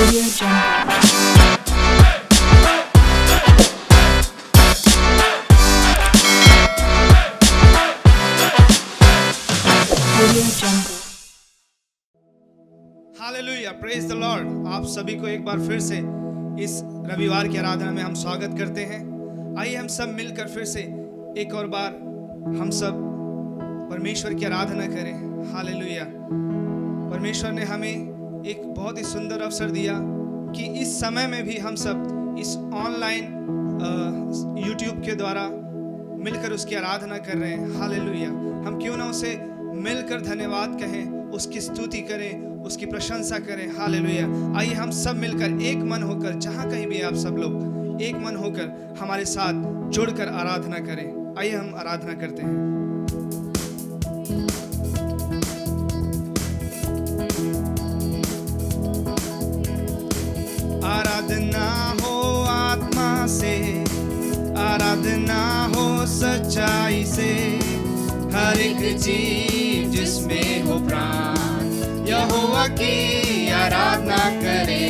Audio Jungle. Audio Jungle. Hallelujah, praise the Lord. आप सभी को एक बार फिर से इस रविवार की आराधना में हम स्वागत करते हैं। आइए हम सब मिलकर फिर से एक और बार हम सब परमेश्वर की आराधना करें। हालेलुया। परमेश्वर ने हमें एक बहुत ही सुंदर अवसर दिया कि इस समय में भी हम सब इस ऑनलाइन यूट्यूब के द्वारा मिलकर उसकी आराधना कर रहे हैं। हालेलुया। हम क्यों ना उसे मिलकर धन्यवाद कहें, उसकी स्तुति करें, उसकी प्रशंसा करें। हालेलुया। आइए हम सब मिलकर एक मन होकर, जहाँ कहीं भी आप सब लोग एक मन होकर हमारे साथ जुड़कर आराधना करें। आइए हम आराधना करते हैं। आराधना हो आत्मा से, आराधना हो सच्चाई से, हर एक जीव जिसमें हो प्राण यहोवा की आराधना करे।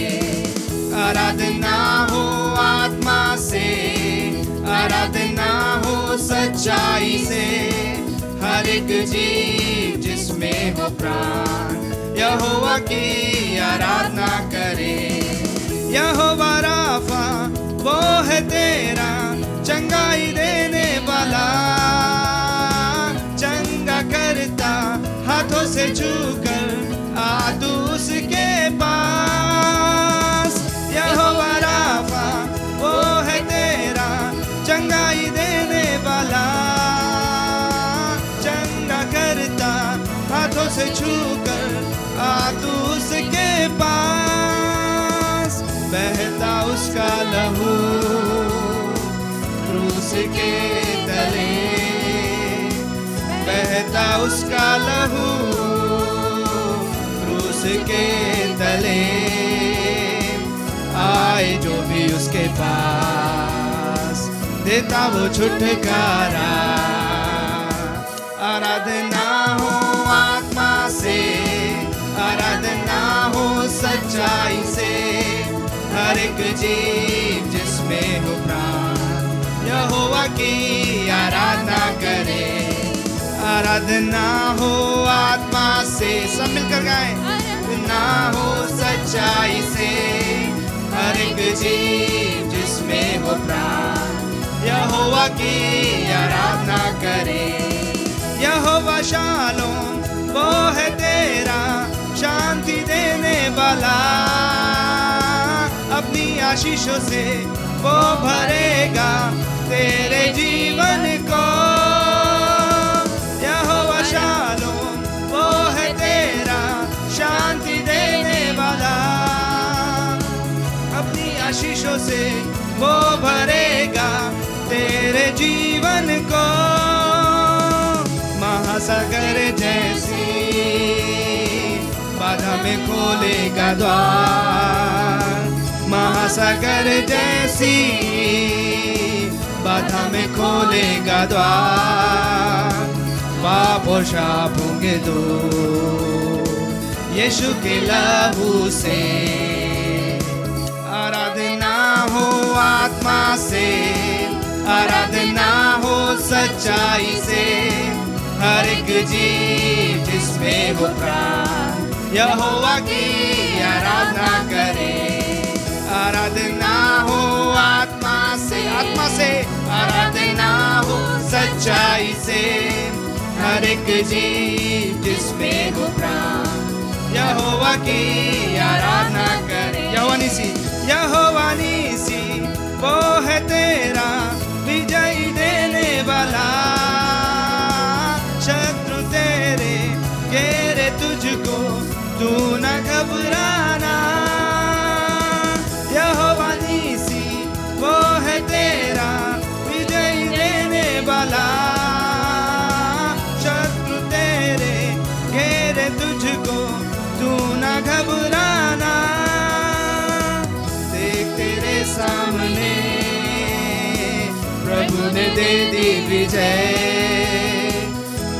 आराधना हो आत्मा से, आराधना हो सच्चाई से, हर एक जीव जिसमें हो प्राण यहोवा की आराधना करे। यहोवा राफा वो है तेरा चंगाई देने वाला, चंगा करता हाथों से छूकर आ तू उसके पास। यहोवा राफा वो है तेरा चंगाई देने वाला, चंगा करता हाथों से छूकर आ तू उसके पास। बहता उसका लहू क्रूस के तले, बहता उसका लहू क्रूस के तले, आए जो भी उसके पास देता वो छुटकारा। आराधना हो आत्मा से, आराधना हो सच्चाई से, हर एक जीव जिसमें हो प्राण यहोवा की आराधना करे। आराधना हो आत्मा से, सब मिलकर गाएं। आराधना हो सच्चाई से, हर एक जीव जिसमें हो प्राण यहोवा की आराधना करे। यहोवा शालोम वो है तेरा शांति देने वाला, अपनी आशीषों से वो भरेगा तेरे जीवन को। यहोवा शालोम वो है तेरा शांति देने वाला, अपनी आशीषों से वो भरेगा तेरे जीवन को। महासागर जैसी बाधा में खोलेगा द्वार, महासागर जैसी बाधा में खोलेगा द्वार। पाप और शाप होंगे दूर यीशु के लहू से। आराधना हो आत्मा से, आराधना हो सच्चाई से, हर एक जीव जिसमें हो प्राण यहोवा की आराधना करे। आराधना हो आत्मा से, आत्मा से, आराधना हो सच्चाई से, हर एक जीव जिसमें हो प्राण यहोवा की आराधना करे। यहोवा निसी, यहोवा निसी वो है तेरा विजय देने वाला, शत्रु तेरे घेरे तुझको तू न घबराना। यहोवा निसी वो है तेरा विजय देने वाला, शत्रु तेरे घेरे तुझको तू न घबराना। देख तेरे सामने प्रभु ने दे दी विजय,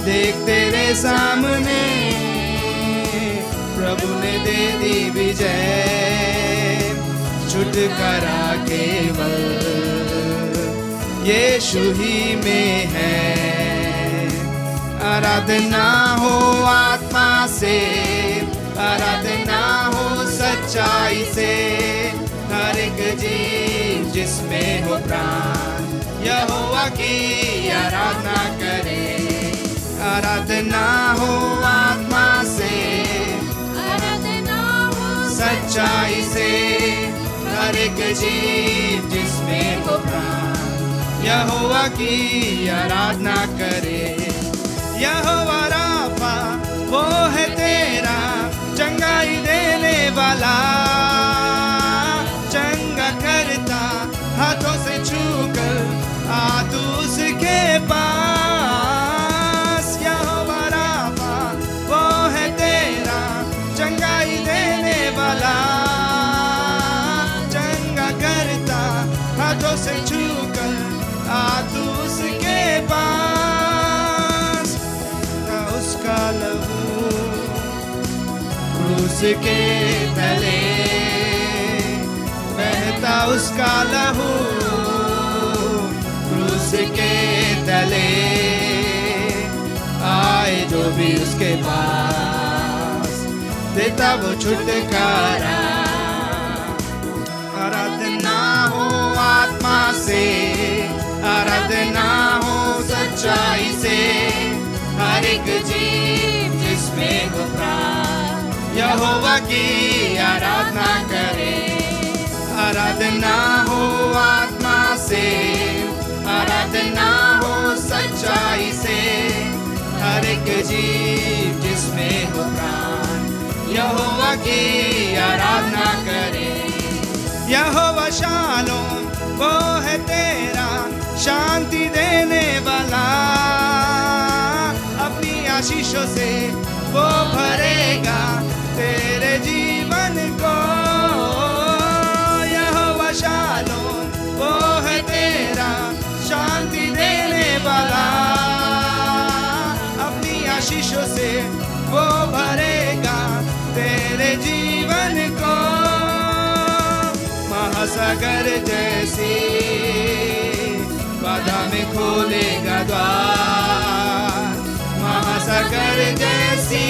देख तेरे सामने प्रभु ने दे दी विजय। छुटकारा केवल यीशु ही में है। आराधना हो आत्मा से, आराधना हो सच्चाई से, हर एक जीव जिसमें हो प्राण यहोवा की आराधना करे। आराधना हो आत्मा से, आराधना हो सच्चाई से, हर एक जीव जिसमें हो प्राण यहोवा की आराधना करे। यहोवा राफा वो है तेरा चंगाई देने वाला, चंगा करता हाथों से छूकर आ तू उसके पास। यहोवा राफा वो है तेरा चंगाई देने वाला, चंगा करता हाथों से छूकर आ तू उसके पास। उसका लहू क्रूस के तले बहता, उसका लहू क्रूस के तले, आए जो भी उसके पास देता वो छुटकारा। आराधना हो आत्मा से, आराधना हो सच्चाई से, हर एक जीव जिसमें हो प्राण यहोवा की आराधना करे। आराधना हो आत्मा से, आराधना हो सच्चाई से, हर एक जीव जिसमें हो प्राण यहोवा की आराधना करे। यहोवा शालोम वो है तेरा शांति देने वाला, अपनी आशीषों से वो भरेगा तेरे जीवन को। यहोवा शालोम वो है तेरा शांति देने वाला, अपनी आशीषों से वो भरेगा तेरे जीवन को। महासागर जैसी बाधा में खोलेगा द्वार, महासागर जैसी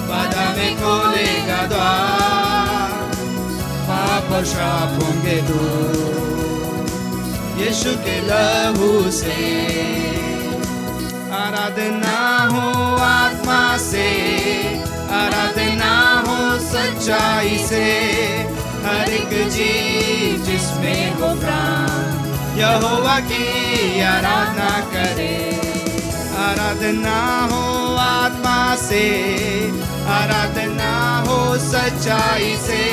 बाधा में खोलेगा द्वार। पाप और श्राप होंगे दूर यीशु के लहू से। आराधना हो आत्मा से, आराधना हो सच्चाई से, हर एक जीव जिसमें हो प्राण यहोवा की आराधना करे। आराधना हो आत्मा से, आराधना हो सच्चाई से,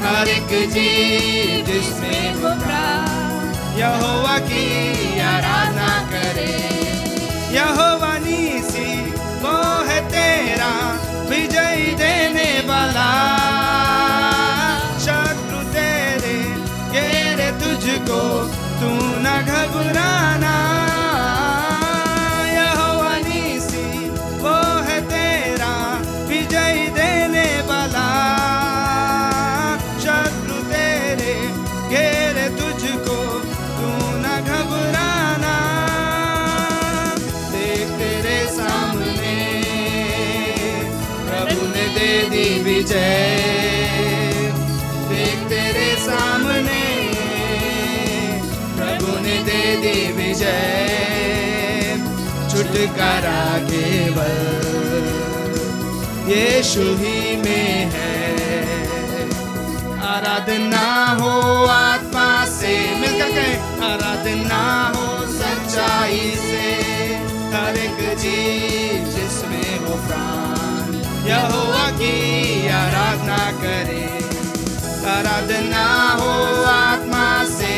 हर एक जीव जिसमें हो प्राण यहोवा की आराधना करे। यहोवा नीसी वो है तेरा विजय देने वाला, शत्रु तेरे घेरे तुझको तू न घबराना। यहोवा नीसी वो है तेरा विजय देने वाला, शत्रु तेरे घेरे तुझको तू न घबराना। देख तेरे सामने प्रभु ने दे दी विजय, देख तेरे सामने प्रभु ने दे दी विजय। छुटकारा केवल यीशु ही में है। आराधना हो आत्मा से, मिलकर कहें आराधना हो सच्चाई से, हर एक जीव जिसमें हो प्राण यहोवा की आराधना करे। आराधना हो आत्मा से,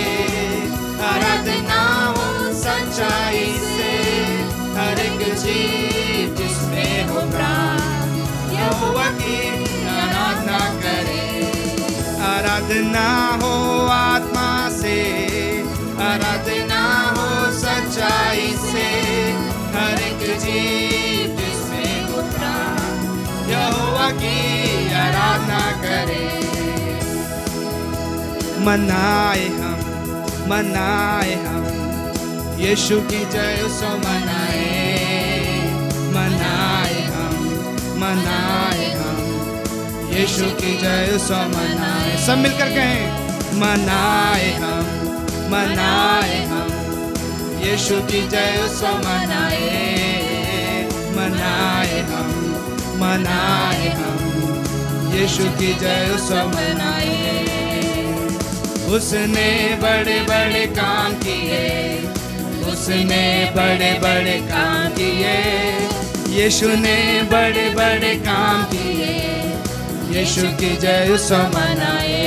आराधना हो सच्चाई से, हर एक जीव जिसमें हो प्राण यहोवा की आराधना करे। आराधना हो आत्मा से, आराधना हो सच्चाई से, हर एक जीव जिसमें हो प्राण यहोवा की आराधना करे। मनाए हम यीशु की जय सो मनाए हम यीशु की जय सो मनाए। सब मिलकर कहें मनाए हम यीशु की जय सो मनाए हम यीशु की जय सो मनाए। उसने बड़े बड़े काम किए, उसने बड़े बड़े काम किए, यीशु ने बड़े बड़े काम किए, यीशु की जय सो मनाए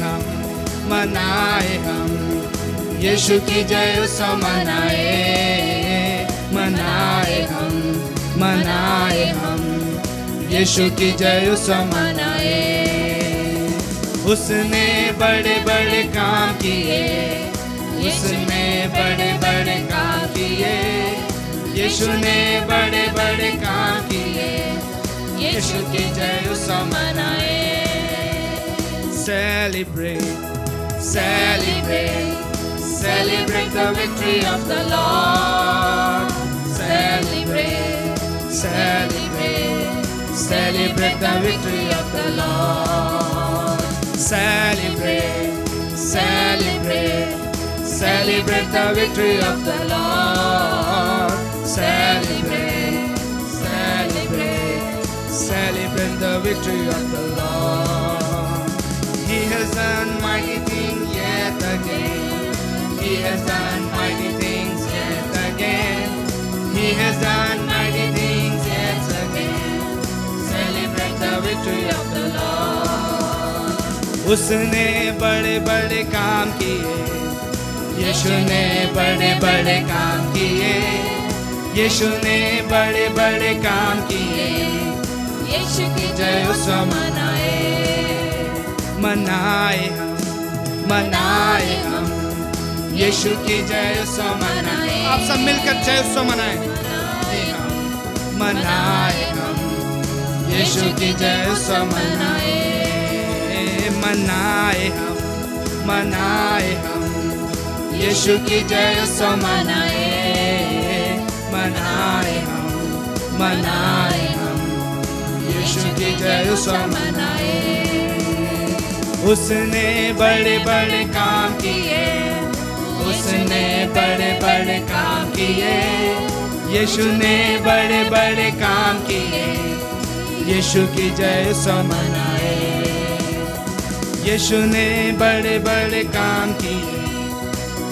हम यीशु की जय सो मनाए हम यीशु की जय सो मनाए। उसने बड़े बड़े काम किए, उसने बड़े बड़े काम किए, यीशु ने बड़े बड़े काम किए, यीशु की जय सो मनाए। Celebrate the victory of the Lord. Celebrate the victory of the Lord. Celebrate the victory of the Lord. Celebrate the victory of the Lord. He has done mighty things yet again. He has done mighty things yet again. He has done mighty things yet again. Celebrate the victory of the Lord. उसने बड़े बड़े काम किए, यीशु ने बड़े बड़े काम किए, यीशु ने बड़े बड़े काम किए, यीशु की जय सो मनाए हम यीशु की जय सो मनाए। आप सब मिलकर जय सो मनाए हम यीशु की जय सो मनाए हम यीशु की जय सो मनाए हम यीशु की जय सो मनाए। उसने बड़े बड़े काम किए, उसने बड़े बड़े काम किए, यीशु ने बड़े बड़े काम किए, यीशु की जय सो मनाए। यीशु ने बड़े बड़े काम किए,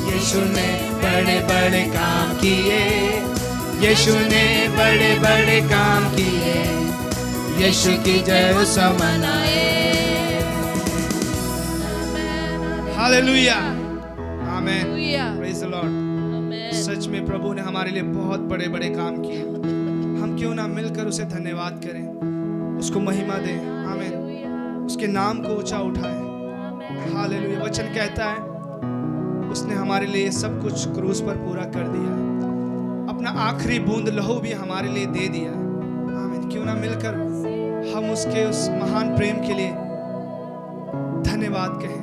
यीशु ने बड़े बड़े काम किए, यीशु ने बड़े बड़े काम किए, यीशु की जय सो मनाए। Hallelujah, amen, praise the lord. सच में प्रभु ने हमारे लिए बहुत बड़े बड़े काम किए। हम क्यों ना मिलकर उसे धन्यवाद करें, उसको महिमा दें, आमेन, उसके नाम को ऊंचा उठाएं। हालेलुया। वचन कहता है उसने हमारे लिए सब कुछ क्रूस पर पूरा कर दिया, अपना आखिरी बूंद लहू भी हमारे लिए दे दिया। आमीन। क्यों ना मिलकर हम उसके उस महान प्रेम के लिए धन्यवाद कहें,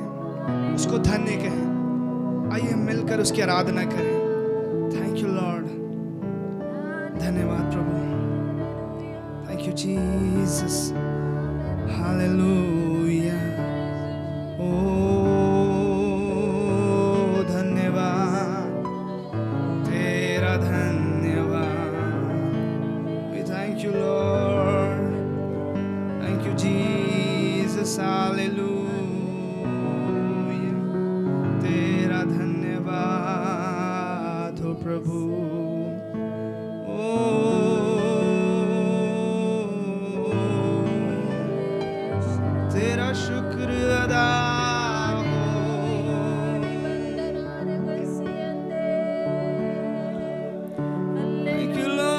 उसको धन्य कहें। आइए हम मिलकर उसकी आराधना करें। थैंक यू लॉर्ड, धन्यवाद प्रभु, थैंक यू जीसस, हालेलुया। ओ धन्यवाद, तेरा धन्यवाद। We thank you lord, thank you Jesus, hallelujah. प्रभु ओ तेरा शुक्र अदा हो। Thank you Lord,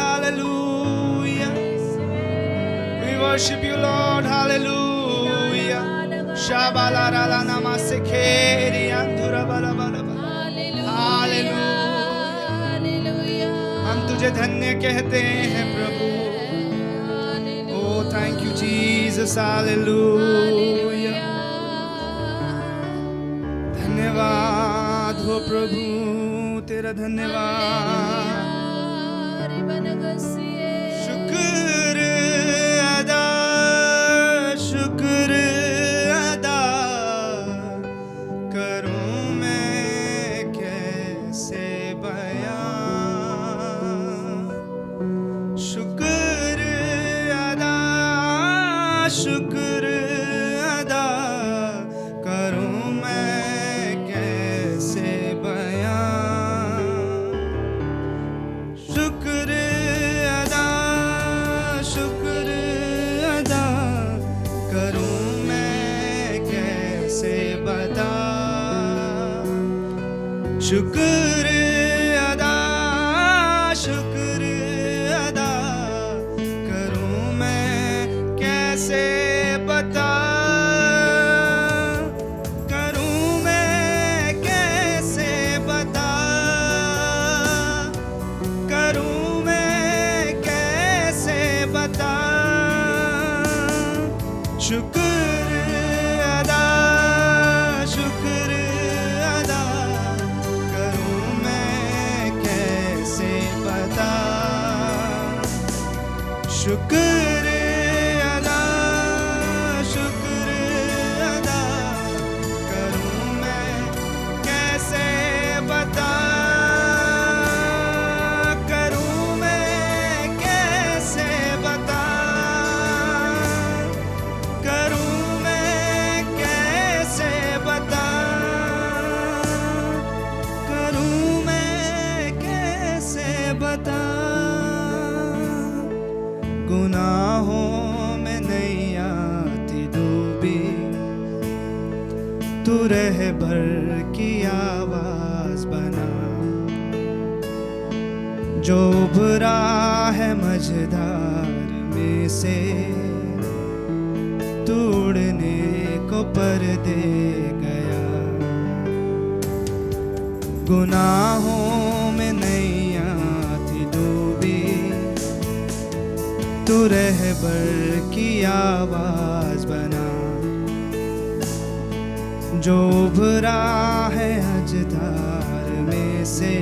hallelujah. We worship you Lord, hallelujah. Shabala rala namaste kheri andhura bala bala bala. Hallelujah, हम तुझे धन्य कहते हैं प्रभु। ओ थैंक यू जीसस हालेलुया। धन्यवाद हो प्रभु, तेरा धन्यवाद। शुक्र अदा, शुक्र अदा करूं मैं कैसे बयां। शुक्र अदा, शुक्र अदा करूं मैं कैसे बयां। शुक्र अदा, शुक्र अदा करूं मैं कैसे बता। शुक्र अदा, शुक्र अदा करूं मैं कैसे बता। करूं मैं कैसे बता। करूं मैं कैसे बता। शुक्र अदा, शुक्र अदा करूं मैं कैसे बता। शुक्र अदा, शुक्र अदा करूं मैं कैसे बता। करूं मैं कैसे बता। करूं मैं कैसे बता। करूं मैं कैसे बता। गुनाहों में नैया थी डूबी, तू रहबर की आवाज बना। जो उभरा है मझधार में से, तू उड़ने को पर दे गया। गुनाहों में नैया थी डूबी, तू रहबर की आवाज बना। जो उभरा है मझधार में से,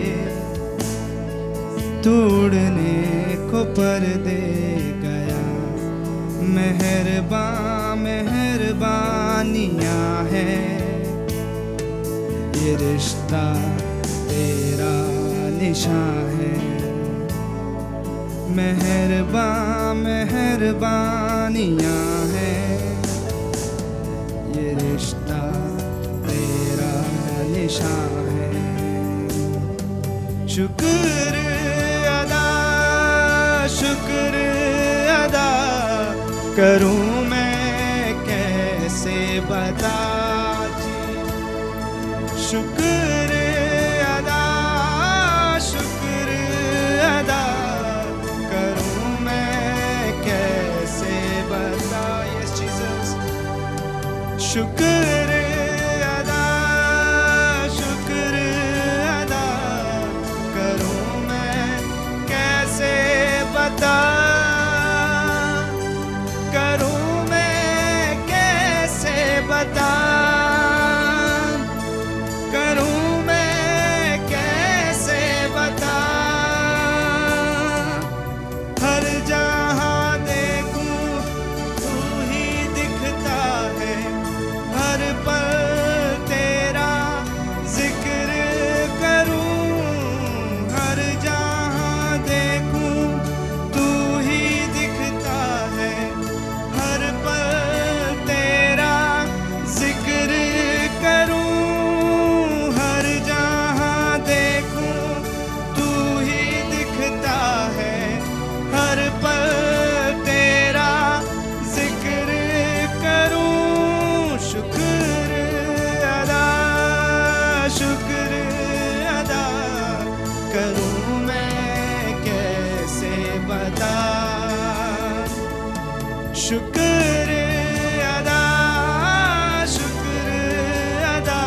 तू उड़ने को पर दे गया। मेहरबान मेहरबानियाँ है ये रिश्ता तेरा निशान है। मेहरबान मेहरबानियाँ है ये रिश्ता तेरा निशान है। शुक्र अदा, शुक्र अदा करूं मैं कैसे बता। शुक्र अदा, शुक्र अदा करूं मैं कैसे बता। Yes Jesus. शुक्र अदा, शुक्र अदा करूं मैं कैसे बता। करूं मैं कैसे बता। करूं मैं कैसे बता। हर जहां देखूं तू ही दिखता है। हर पल तेरा जिक्र करूं। हर जहां देखूं तू ही दिखता है। हर पल तेरा जिक्र करूं। हर जहां देखूं तू ही दिखता है। हर पल तेरा जिक्र करूं। शुक्र अदा, शुक्र अदा करूं मैं कैसे बता। शुक्र अदा, शुक्र अदा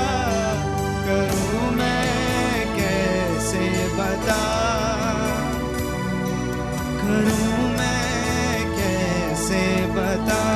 करूं मैं कैसे बता। करूं मैं कैसे बता।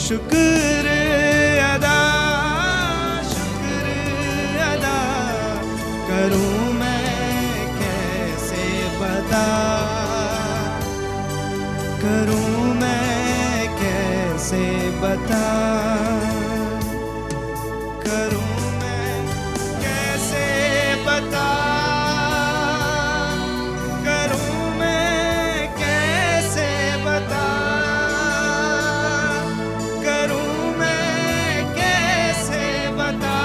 शुक्र अदा करूं मैं कैसे बता करूं मैं कैसे बता करूं मैं कैसे बता करूं मैं कैसे बता करूं मैं कैसे बता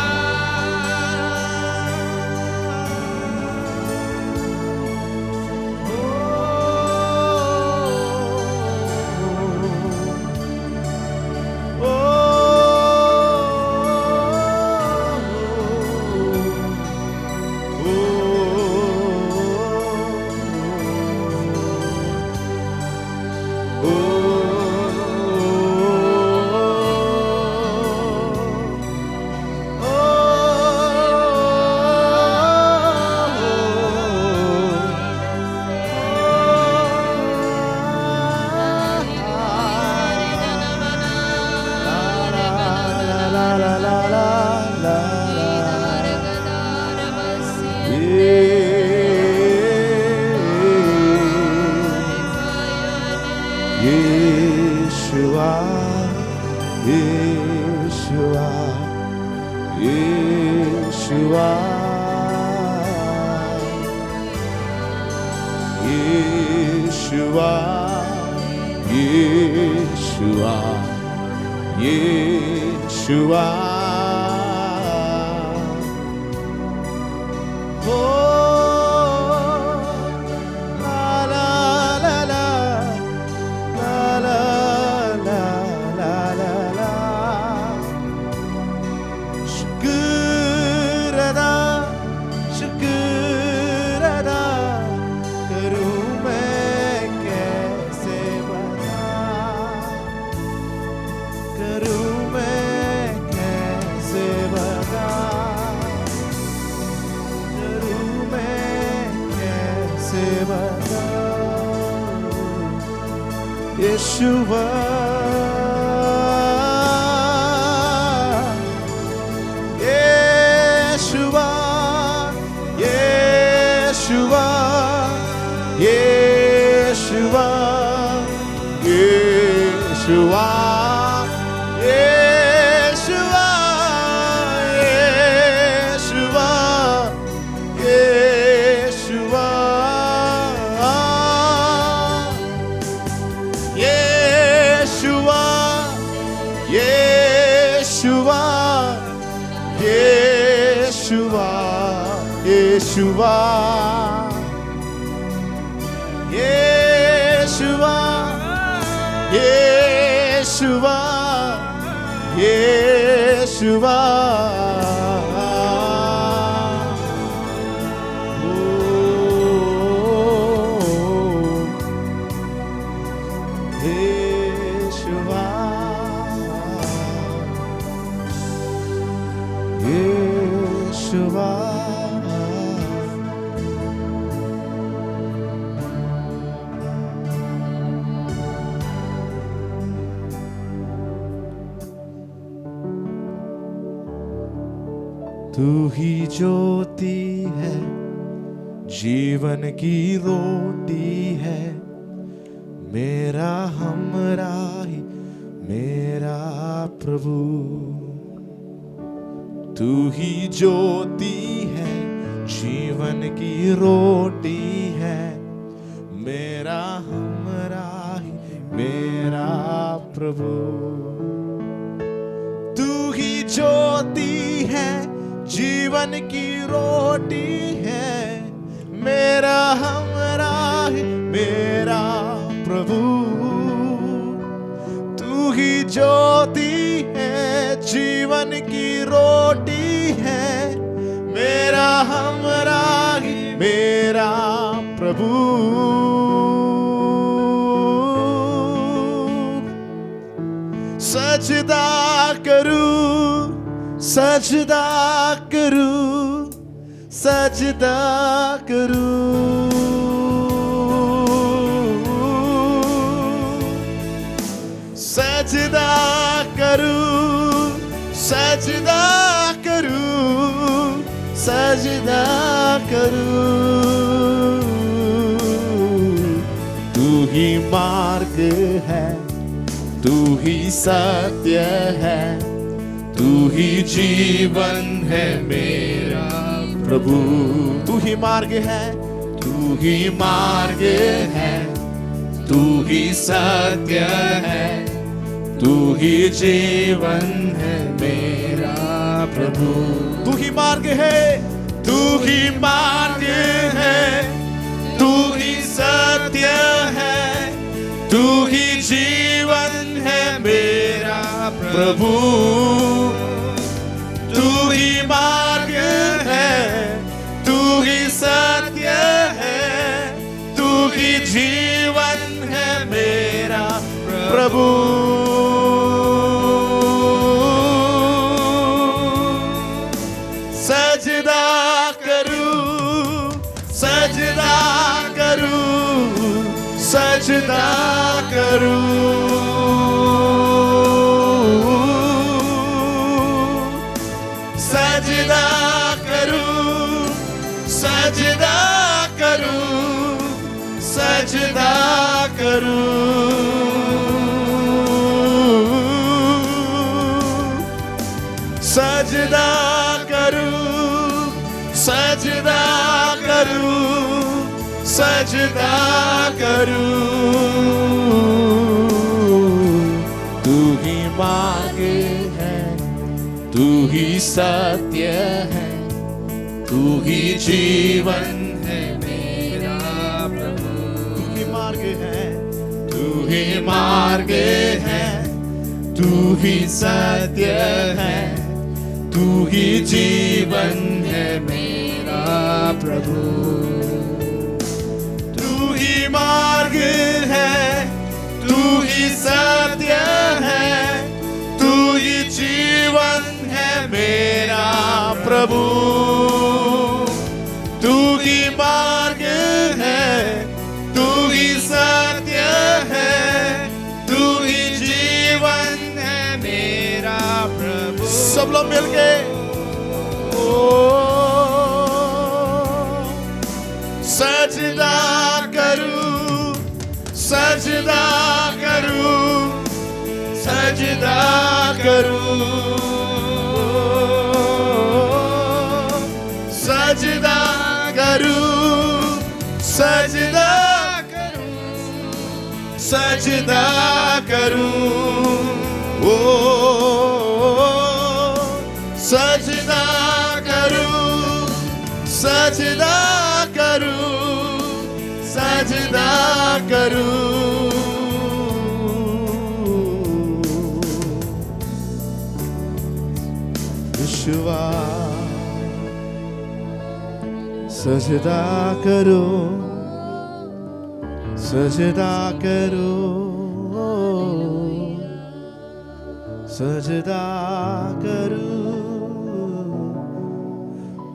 Yeshua, Yeshua, Yeshua, Yeshua, Yeshua, Yeshua. Yeshua, Yeshua, Yeshua, Yeshua, Yeshua, Yeshua, Yeshua, Yeshua. Yeshua, Yeshua, Yeshua, Yeshua, Yeshua, Yeshua. Yeshua, तू ही ज्योति है, जीवन की रोटी है, मेरा हमराही मेरा प्रभु। तू ही ज्योति है, जीवन की रोटी है, मेरा हमराही मेरा प्रभु। तू ही ज्योति है, जीवन की रोटी है, मेरा हमराही मेरा प्रभु। तू ही ज्योति है, जीवन की रोटी है, मेरा हमराही मेरा प्रभु। सजदा करूं, सजदा करूं, सजदा करूं, सजदा करूं, सजदा करूं, सजदा करूं। तू ही मार्ग है, तू ही सत्य है, तू ही जीवन है मेरा प्रभु। तू ही मार्ग है, तू ही मार्ग है, तू ही सत्य है, तू ही जीवन है मेरा प्रभु। तू ही मार्ग है, तू ही मार्ग है, तू ही सत्य है, तू ही जीवन है मेरा प्रभु। तू ही मार्ग है, तू ही सत्य है, तू ही जीवन है मेरा प्रभु। सजदा करूं, सजदा करूं, सजदा करूं। सजदा करूं, सजदा करूं, सजदा करूं। सजदा करूं, सजदा करूं, सजदा करूं। तू ही मार्ग है, तू ही सत्य है, तू ही जीवन है मेरा प्रभु। तू ही मार्ग है, तू ही मार्ग है, तू ही सत्य है, तू ही जीवन है मेरा प्रभु। तू ही मार्ग है, तू ही सत्य है, तू ही जीवन है मेरा प्रभु। तू ही मार्ग है, तू ही सत्य है, तू ही जीवन है मेरा प्रभु। सब लोग मिल के सजदा करूं, सजदा करूं, सजदा करूं। सजदा करूं, सजदा करूं, सजदा करूं। ओ सजदा करूं, सजदा करूं, सजदा करूं। विश्वास सजदा करो, सजदा करो, सजदा करो,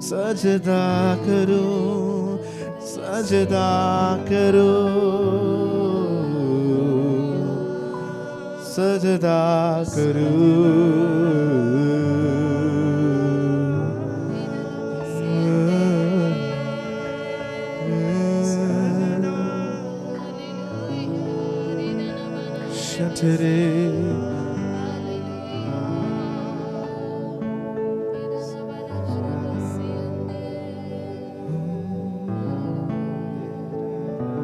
सजदा करो, सजदा करो, सजदा करो। शतरे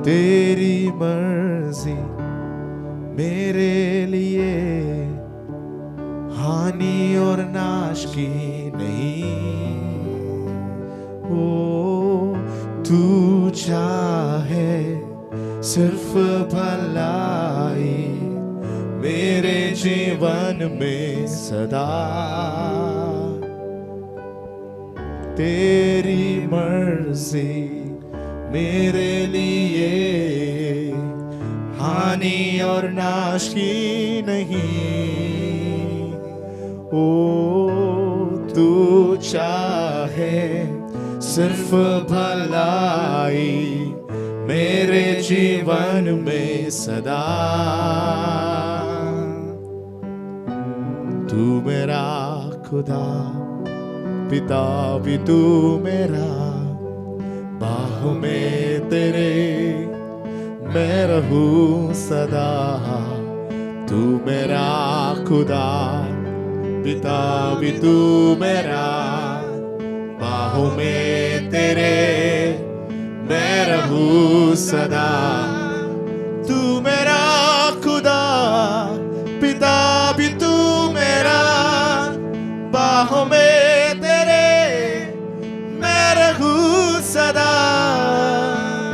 तेरी मर्जी मेरे लिए हानि और नाश की नहीं। ओ तू चाहे सिर्फ भलाई मेरे जीवन में सदा। तेरी मर्जी मेरे लिए हानि और नाश की नहीं। ओ तू चाहे सिर्फ भलाई मेरे जीवन में सदा। तू मेरा खुदा, पिता भी तू मेरा, बाहों में तेरे मैं रहूं सदा। तू मेरा खुदा, पिता भी तू मेरा, बाहों में तेरे मैं रहूं सदा। तू मेरा खुदा, पिता भी तू मेरा, बाहों में तेरे मैं रहूं सदा।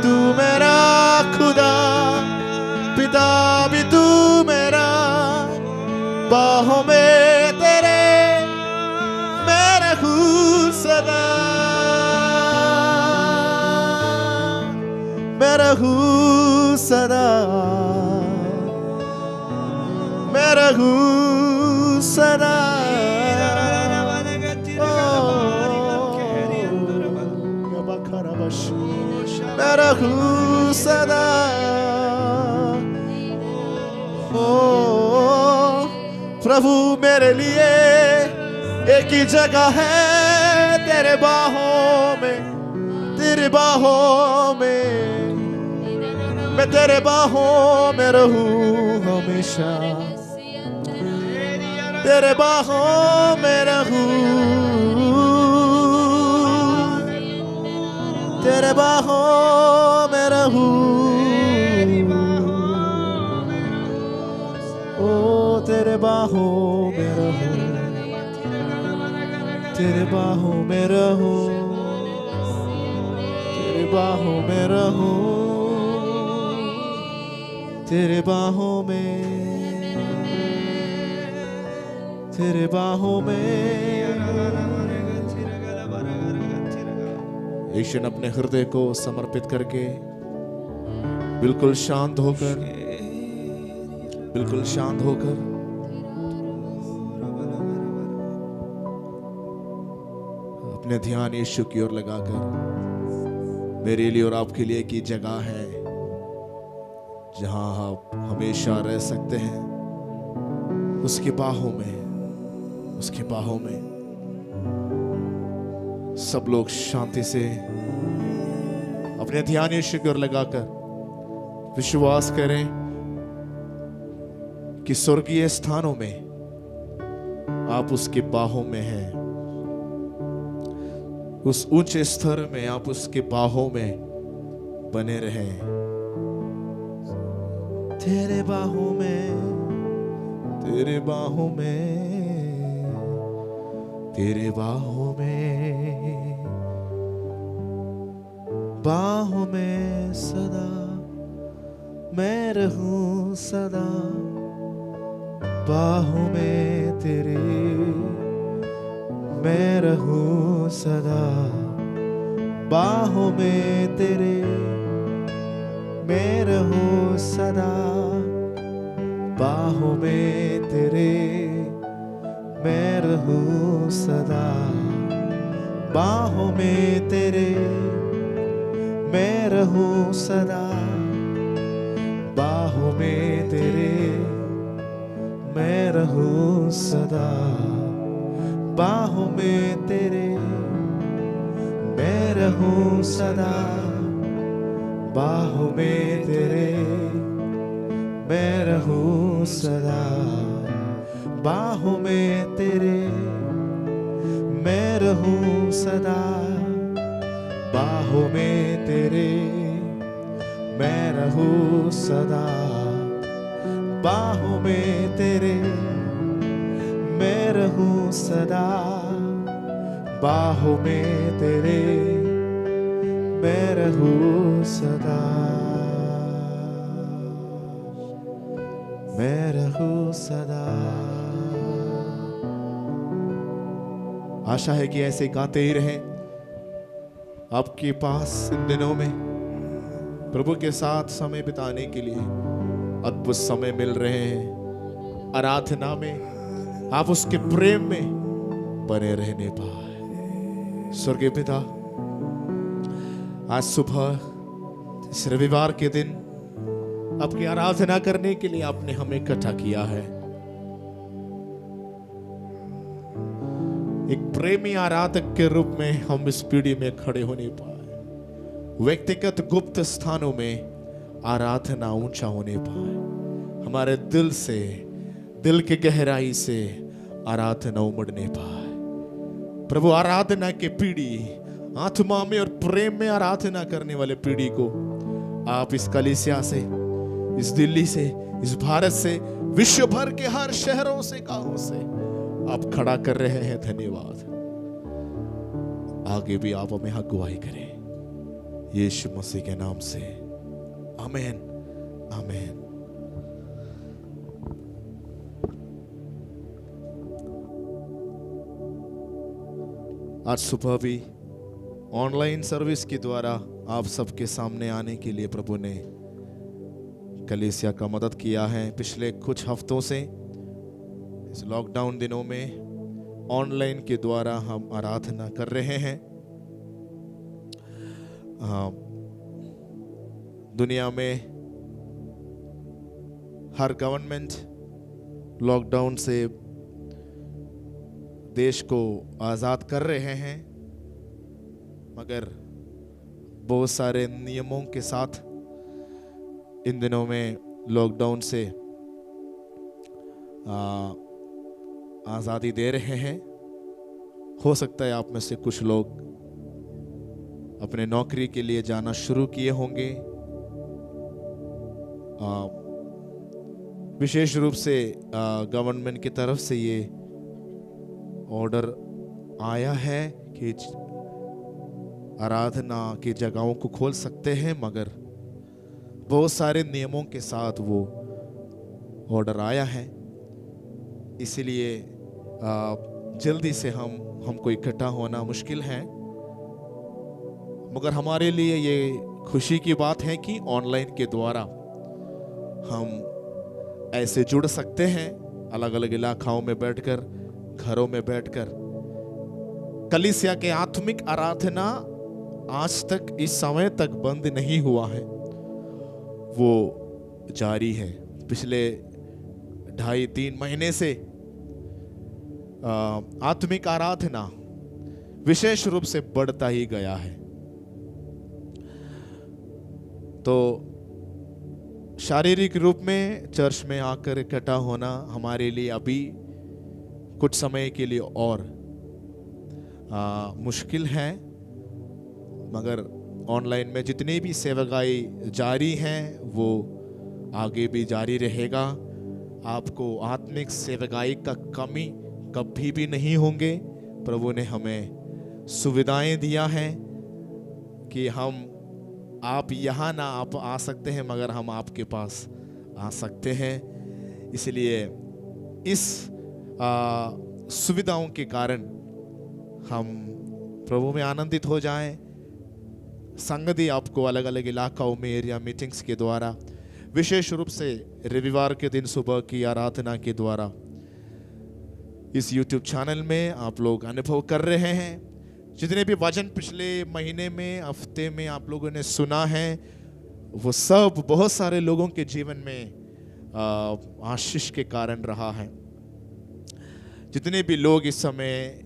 तू मेरा खुदा, पिता भी तू मेरा, बाहों में तेरे मैं रहूं सदा। मैं रहूं सदा, मैं रहूं सदा। मैं रहूं सदा। प्रभु मेरे लिए एक ही जगह है तेरे बाहों में, तेरे बाहों में। मैं तेरे बाहों में रहूं हमेशा, तेरे बाहों में रहूं, तेरे बाहों में रहूं। ओ तेरे बाहों में रहूं, तेरे बाहों में रहूं, तेरे बाहों में रहूं, तेरे बाहों में, तेरे बाहों में। एक क्षण अपने हृदय को समर्पित करके बिल्कुल शांत होकर, बिल्कुल शांत होकर अपने ध्यान यीशु की ओर लगाकर, मेरे लिए और आपके लिए की जगह है जहां आप हमेशा रह सकते हैं, उसकी बाहों में, उसकी बाहों में। सब लोग शांति से अपने ध्यान यीशु की ओर लगाकर विश्वास करें कि स्वर्गीय स्थानों में आप उसके बाहों में हैं, उस ऊंचे स्तर में आप उसके बाहों में बने रहें। तेरे बाहों में, तेरे बाहों में, तेरे बाहों में, बाहों में सदा मैं रहूं सदा। बाहों में तेरे मैं रहूं सदा, बाहों में तेरे मैं रहूं सदा, बाहों में तेरे मैं रहूं सदा, बाहों में तेरे मैं रहूं सदा, बाहों में तेरे मैं रहूं सदा, बाहों में तेरे मैं रहूं सदा, बाहों में तेरे मैं रहूं सदा, बाहों में तेरे मैं रहूं सदा, बाहों में तेरे मैं रहूं सदा, बाहों में तेरे मैं रहूं सदा, बाहों में तेरे मैं रहूं सदा, मैं रहूं सदा। आशा है कि ऐसे गाते ही रहें। आपके पास इन दिनों में प्रभु के साथ समय बिताने के लिए अद्भुत समय मिल रहे हैं। आराधना में आप उसके प्रेम में बने रहने पाए। स्वर्गीय पिता, आज सुबह इस रविवार के दिन आपकी आराधना करने के लिए आपने हमें इकट्ठा किया है। एक प्रेमी आराधक के रूप में हम इस पीढ़ी में खड़े हो नहीं पाए। व्यक्तिगत गुप्त स्थानों में आराधना ऊंचा होने पाए। हमारे दिल से, दिल के गहराई से आराधना उमड़ने पाए। प्रभु, आराधना की पीढ़ी, आत्मा में और प्रेम में आराधना करने वाले पीढ़ी को आप इस कलीसिया से, इस दिल्ली से, इस भारत से, विश्व भर के हर शहरों से, गांवों से आप खड़ा कर रहे हैं। धन्यवाद। आगे भी आप हमें अगुवाई करें, यीशु मसीह के नाम से, आमीन, आमीन। आज सुबह भी ऑनलाइन सर्विस के द्वारा आप सबके सामने आने के लिए प्रभु ने कलीसिया का मदद किया है। पिछले कुछ हफ्तों से इस लॉकडाउन दिनों में ऑनलाइन के द्वारा हम आराधना कर रहे हैं। दुनिया में हर गवर्नमेंट लॉकडाउन से देश को आज़ाद कर रहे हैं, मगर बहुत सारे नियमों के साथ इन दिनों में लॉकडाउन से आज़ादी दे रहे हैं। हो सकता है आप में से कुछ लोग अपने नौकरी के लिए जाना शुरू किए होंगे। विशेष रूप से गवर्नमेंट की तरफ से ये ऑर्डर आया है कि आराधना की जगहों को खोल सकते हैं, मगर बहुत सारे नियमों के साथ वो ऑर्डर आया है। इसलिए जल्दी से हमको इकट्ठा होना मुश्किल है, मगर हमारे लिए ये खुशी की बात है कि ऑनलाइन के द्वारा हम ऐसे जुड़ सकते हैं, अलग अलग इलाकाओं में बैठकर, घरों में बैठकर। कलीसिया के आत्मिक आराधना आज तक, इस समय तक बंद नहीं हुआ है, वो जारी है। पिछले 2.5-3 महीने से आत्मिक आराधना विशेष रूप से बढ़ता ही गया है। तो शारीरिक रूप में चर्च में आकर इकट्ठा होना हमारे लिए अभी कुछ समय के लिए और मुश्किल है, मगर ऑनलाइन में जितनी भी सेवकाई जारी हैं वो आगे भी जारी रहेगा। आपको आत्मिक सेवकाई का कमी कभी भी नहीं होंगे। प्रभु ने हमें सुविधाएं दिया है कि आप यहाँ ना आप आ सकते हैं, मगर हम आपके पास आ सकते हैं। इसलिए इस सुविधाओं के कारण हम प्रभु में आनंदित हो जाएं। संगति आपको अलग अलग इलाकाओं में एरिया मीटिंग्स के द्वारा, विशेष रूप से रविवार के दिन सुबह की आराधना के द्वारा इस YouTube चैनल में आप लोग अनुभव कर रहे हैं। जितने भी वचन पिछले महीने में, हफ्ते में आप लोगों ने सुना है, वो सब बहुत सारे लोगों के जीवन में आशीष के कारण रहा है। जितने भी लोग इस समय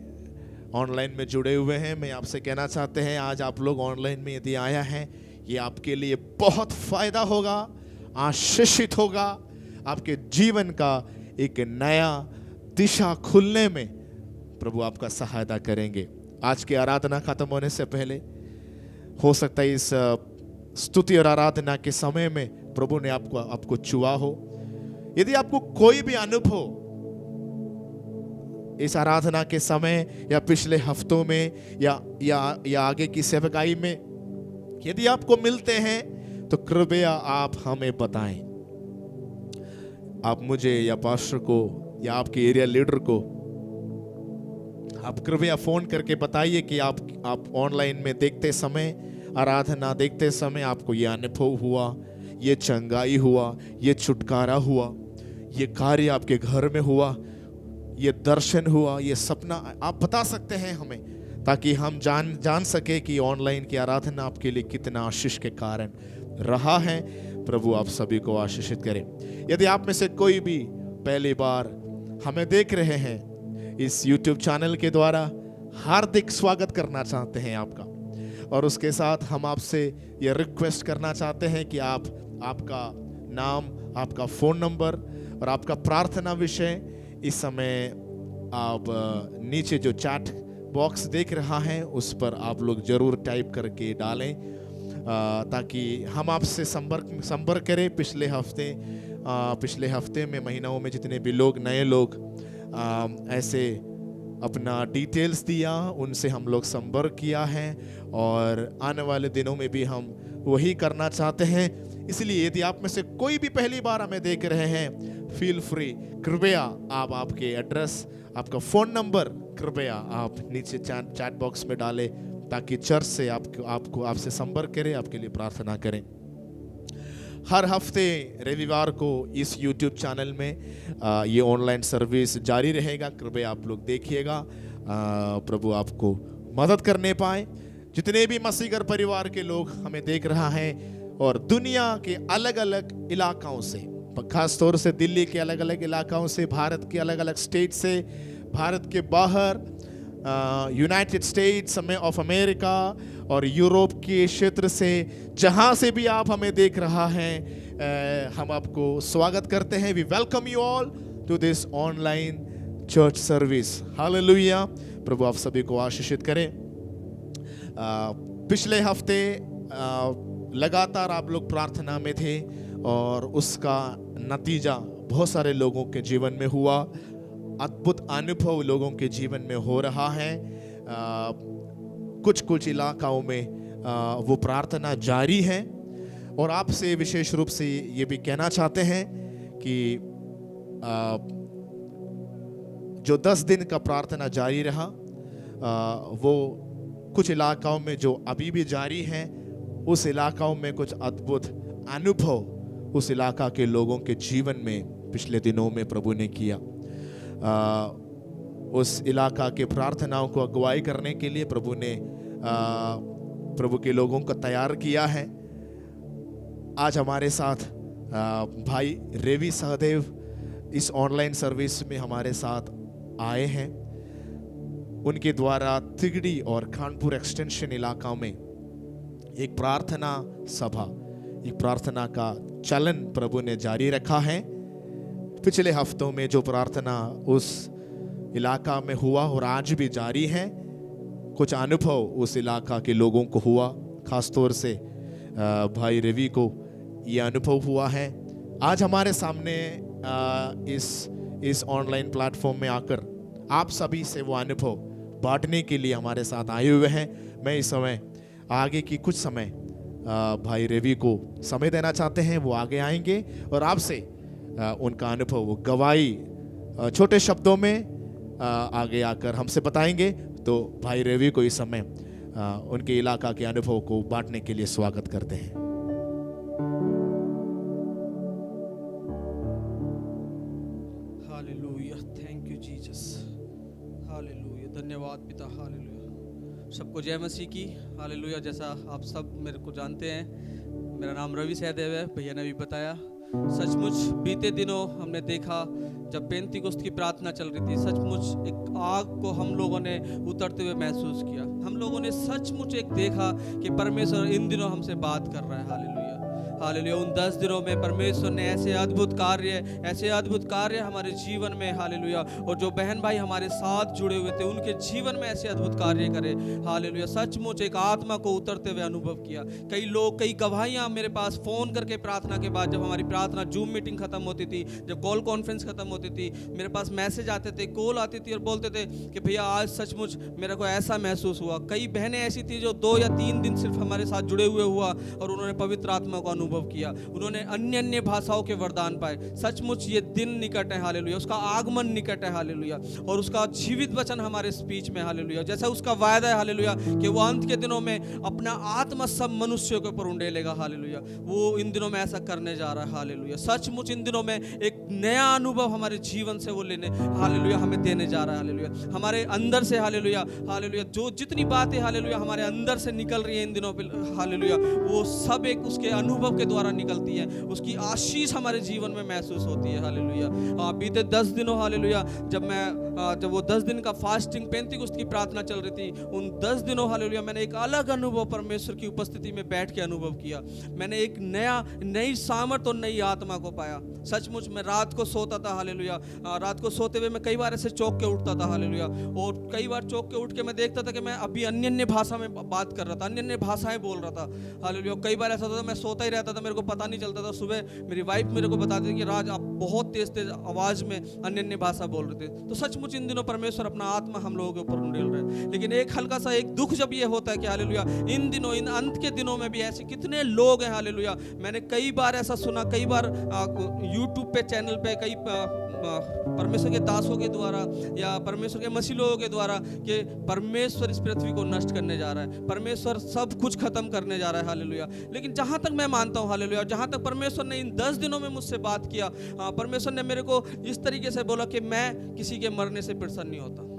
ऑनलाइन में जुड़े हुए हैं, मैं आपसे कहना चाहते हैं, आज आप लोग ऑनलाइन में यदि आया है, ये आपके लिए बहुत फायदा होगा, आशीषित होगा। आपके जीवन का एक नया दिशा खुलने में प्रभु आपका सहायता करेंगे। आज की आराधना खत्म होने से पहले हो सकता है इस स्तुति और आराधना के समय में प्रभु ने आपको छुआ हो। यदि आपको कोई भी अनुभव इस आराधना के समय या पिछले हफ्तों में या आगे की सेवकाई में यदि आपको मिलते हैं, तो कृपया आप हमें बताएं। आप मुझे या पास्टर को या आपके एरिया लीडर को आप कृपया फोन करके बताइए कि आप ऑनलाइन में देखते समय, आराधना देखते समय आपको ये अनुभव हुआ, ये चंगाई हुआ, ये छुटकारा हुआ, ये कार्य आपके घर में हुआ, ये दर्शन हुआ, ये सपना। आप बता सकते हैं हमें, ताकि हम जान सके कि ऑनलाइन की आराधना आपके लिए कितना आशीष के कारण रहा है। प्रभु आप सभी को आशीषित करें। यदि आप में से कोई भी पहली बार हमें देख रहे हैं इस YouTube चैनल के द्वारा हार्दिक स्वागत करना चाहते हैं आपका। और उसके साथ हम आपसे ये रिक्वेस्ट करना चाहते हैं कि आप आपका नाम, आपका फ़ोन नंबर और आपका प्रार्थना विषय इस समय आप नीचे जो चैट बॉक्स देख रहा है उस पर आप लोग ज़रूर टाइप करके डालें, ताकि हम आपसे संपर्क करें। पिछले हफ्ते में, महीनों में जितने भी लोग, नए लोग ऐसे अपना डिटेल्स दिया, उनसे हम लोग संपर्क किया है और आने वाले दिनों में भी हम वही करना चाहते हैं। इसलिए यदि आप में से कोई भी पहली बार हमें देख रहे हैं, फील फ्री, कृपया आप आपके एड्रेस, आपका फ़ोन नंबर कृपया आप नीचे चैट बॉक्स में डालें, ताकि चर्च से आपसे संपर्क करें, आपके लिए प्रार्थना करें। हर हफ्ते रविवार को इस YouTube चैनल में ये ऑनलाइन सर्विस जारी रहेगा। कृपया आप लोग देखिएगा, प्रभु आपको मदद करने पाए। जितने भी मसीहगर परिवार के लोग हमें देख रहा है और दुनिया के अलग अलग इलाकाओं से, खास तौर से दिल्ली के अलग अलग इलाकाओं से, भारत के अलग अलग स्टेट से, भारत के बाहर, यूनाइटेड स्टेट्स ऑफ अमेरिका और यूरोप के क्षेत्र से, जहां से भी आप हमें देख रहा हैं, हम आपको स्वागत करते हैं। We welcome you all to this online church service. Hallelujah. प्रभु आप सभी को आशीषित करें। पिछले हफ्ते लगातार आप लोग प्रार्थना में थे और उसका नतीजा बहुत सारे लोगों के जीवन में हुआ। अद्भुत अनुभव लोगों के जीवन में हो रहा है। कुछ इलाकाओं में वो प्रार्थना जारी है और आपसे विशेष रूप से ये भी कहना चाहते हैं कि जो 10 दिन का प्रार्थना जारी रहा, वो कुछ इलाकाओं में जो अभी भी जारी है, उस इलाकाओं में कुछ अद्भुत अनुभव उस इलाका के लोगों के जीवन में पिछले दिनों में प्रभु ने किया। उस इलाका के प्रार्थनाओं को अगुवाई करने के लिए प्रभु ने प्रभु के लोगों को तैयार किया है। आज हमारे साथ भाई रेवी सहदेव इस ऑनलाइन सर्विस में हमारे साथ आए हैं। उनके द्वारा तिगड़ी और खानपुर एक्सटेंशन इलाका में एक प्रार्थना सभा, एक प्रार्थना का चलन प्रभु ने जारी रखा है। पिछले हफ्तों में जो प्रार्थना उस इलाका में हुआ और आज भी जारी है, कुछ अनुभव उस इलाका के लोगों को हुआ। खास तौर से भाई रवि को ये अनुभव हुआ है। आज हमारे सामने इस ऑनलाइन प्लेटफॉर्म में आकर आप सभी से वो अनुभव बांटने के लिए हमारे साथ आए हुए हैं। मैं इस समय आगे की कुछ समय भाई रवि को समय देना चाहते हैं। वो आगे आएंगे और आपसे उनका अनुभव, वो गवाही छोटे शब्दों में आगे आकर हमसे बताएंगे। तो भाई रवि को इस समय उनके इलाका के अनुभव को बांटने के लिए स्वागत करते हैं। Hallelujah, thank you Jesus. Hallelujah, धन्यवाद पिता। हालेलुया, सबको जय मसीह की। हालेलुया। जैसा आप सब मेरे को जानते हैं, मेरा नाम रवि सहदेव है, भैया ने भी बताया। सचमुच बीते दिनों हमने देखा जब पेंतीकोस्त की प्रार्थना चल रही थी, सचमुच एक आग को हम लोगों ने उतरते हुए महसूस किया। हम लोगों ने सचमुच एक देखा कि परमेश्वर इन दिनों हमसे बात कर रहा है। Hallelujah, hallelujah. उन 10 दिनों में परमेश्वर ने ऐसे अद्भुत कार्य हमारे जीवन में, हालेलुया, और जो बहन भाई हमारे साथ जुड़े हुए थे उनके जीवन में ऐसे अद्भुत कार्य करे। हालेलुया, सचमुच एक आत्मा को उतरते हुए अनुभव किया। कई लोग, कई गवाहियाँ मेरे पास फ़ोन करके प्रार्थना के बाद, जब हमारी प्रार्थना जूम मीटिंग ख़त्म होती थी, जब कॉल कॉन्फ्रेंस ख़त्म होती थी, मेरे पास मैसेज आते थे, कॉल आती थी और बोलते थे कि भैया आज सचमुच मेरे को ऐसा महसूस हुआ। कई बहनें ऐसी थी जो 2 या 3 दिन सिर्फ हमारे साथ जुड़े हुए हुआ और उन्होंने पवित्र आत्मा को अनुभव किया। उन्होंने अन्य भाषाओं के वरदान पाए। सचमुच ये दिन निकट है। हालेलुया, उसका आगमन निकट है। हालेलुया, और उसका जीवित वचन हमारे स्पीच में। हालेलुया, जैसा उसका वायदा है। हालेलुया, कि वो अंत के दिनों में अपना आत्मा सब मनुष्यों के ऊपर उंडेलेगा। हालेलुया, वो इन दिनों में ऐसा करने जा रहा है। हालेलुया, सचमुच इन दिनों में एक नया अनुभव हमारे जीवन से वो लेने, हालेलुया, हमें देने जा रहा है। हालेलुया, हमारे अंदर से, हालेलुया, हालेलुया, जो जितनी बातें, हालेलुया, हमारे अंदर से निकल रही है इन दिनों पे, हालेलुया, वो सब एक उसके अनुभव के द्वारा निकलती है, उसकी आशीष हमारे जीवन में महसूस होती है। हालेलुया। बीते 10 दिनों हालेलुया जब वो 10 दिन का फास्टिंग पेंतीकोस्त की प्रार्थना चल रही थी, उन 10 दिनों हालेलुया मैंने एक अलग अनुभव परमेश्वर की उपस्थिति में बैठ के अनुभव किया। मैंने एक नई सामर्थ और नई आत्मा को पाया। सचमुच मैं रात को सोता था हालेलुया, रात को सोते हुए मैं कई बार ऐसे चौंक के उठता था हालेलुया, और कई बार चौंक के उठ के मैं देखता था कि मैं अभी अन्य भाषा में बात कर रहा था, अन्य भाषाएं बोल रहा था हालेलुया। कई बार ऐसा होता था मैं सोता ही रहता था, मेरे को पता नहीं चलता था। सुबह मेरी वाइफ मेरे को बताती थी कि राज आप बहुत तेज तेज आवाज में अन्य भाषा बोल रहे थे। तो सचमुच इन दिनों परमेश्वर अपना आत्मा हम लोगों के ऊपर उंडेल रहा है। लेकिन एक हल्का सा एक दुख जब ये होता है कि हालेलुया इन दिनों, इन अंत के दिनों में भी ऐसे कितने लोग हैं हालेलुया। मैंने कई बार ऐसा सुना, कई बार यूट्यूब पे चैनल पे कई परमेश्वर के दासों के द्वारा या परमेश्वर के मसीह लोगों के द्वारा कि परमेश्वर इस पृथ्वी को नष्ट करने जा रहा है, परमेश्वर सब कुछ खत्म करने जा रहा है हालेलुया। लेकिन जहां तक मैं मानता हूं हालेलुया, जहां तक परमेश्वर ने इन 10 दिनों में मुझसे बात किया, परमेश्वर ने मेरे को इस तरीके से बोला कि मैं किसी के मरने से प्रसन्न नहीं होता,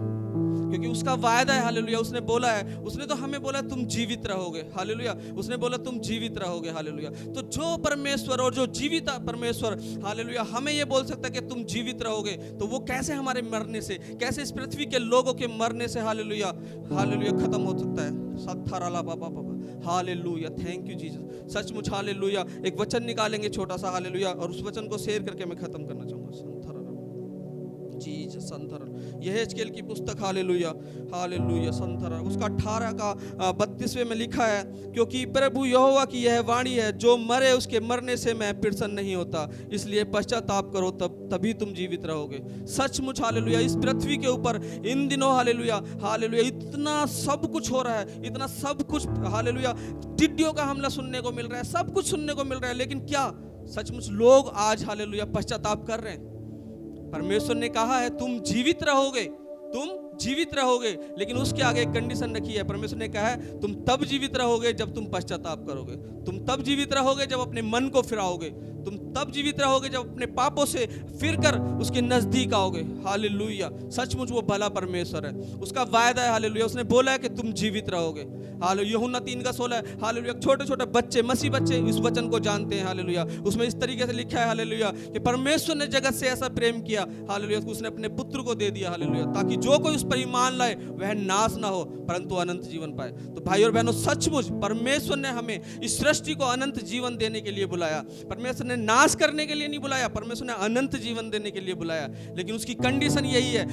क्योंकि उसका वायदा है हालेलुया। उसने बोला है, उसने तो हमें बोला तुम जीवित रहोगे हालेलुया, उसने बोला तुम जीवित रहोगे हालेलुया। तो जो परमेश्वर और जो जीवित परमेश्वर हालेलुया हमें ये बोल सकता है कि तुम जीवित रहोगे, तो वो कैसे हमारे मरने से, कैसे इस पृथ्वी के लोगों के मरने से हालेलुया हालेलुया खत्म हो सकता है। सत्थाराला बाबा बाबा हालेलुया, थैंक यू जीसस। सचमुच हालेलुया। एक वचन निकालेंगे छोटा सा हालेलुया, और उस वचन को शेयर करके मैं खत्म करना चाहूंगा। जीसस संथर, यह एजकेल की पुस्तक हालेलुया हालेलुया संथर, उसका 18 का 32वें में लिखा है, क्योंकि प्रभु यहोवा की यह वाणी है, जो मरे उसके मरने से मैं प्रसन्न नहीं होता, इसलिए पश्चाताप करो तभी तुम जीवित रहोगे। सचमुच हालेलुया इस पृथ्वी के ऊपर इन दिनों हालेलुया हालेलुया इतना सब कुछ हो रहा है, इतना सब कुछ हालेलुया, टिड्डियों का हमला सुनने को मिल रहा है, सब कुछ सुनने को मिल रहा है। लेकिन क्या सचमुच लोग आज हालेलुया पश्चाताप कर रहे हैं? परमेश्वर ने कहा है तुम जीवित रहोगे, तुम जीवित रहोगे, लेकिन उसके आगे एक कंडीशन रखी है। परमेश्वर ने कहा है तुम तब जीवित रहोगे जब तुम पश्चाताप करोगे, तुम तब जीवित रहोगे जब अपने मन को फिराओगे, तुम तब जीवित रहोगे जब अपने पापों से फिरकर उसके नजदीक आओगे। हालेलुया। सचमुच वो भला परमेश्वर है, उसका वायदा है हालेलुया। उसने बोला है कि तुम जीवित रहोगे। हालेलुया। यूहन्ना 3:16 हालेलुया। छोटे छोटे बच्चे, मसीह बच्चे इस वचन को जानते हैं हालेलुया। उसमें इस तरीके से लिखा है हालेलुया कि परमेश्वर ने जगत से ऐसा प्रेम किया हालेलुया, उसने अपने पुत्र को दे दिया हालेलुया, ताकि जो कोई उस पर ईमान लाए वह नाश ना हो परंतु अनंत जीवन पाए। तो भाई और बहनों, सचमुच परमेश्वर ने हमें इस सृष्टि को अनंत जीवन देने के लिए बुलाया। परमेश्वर ने नाश करने के लिए नहीं बुलाया, परमेश्वर ने अनंत जीवन देने के लिए बुलाया। लेकिन उसकी कंडीशन यही है,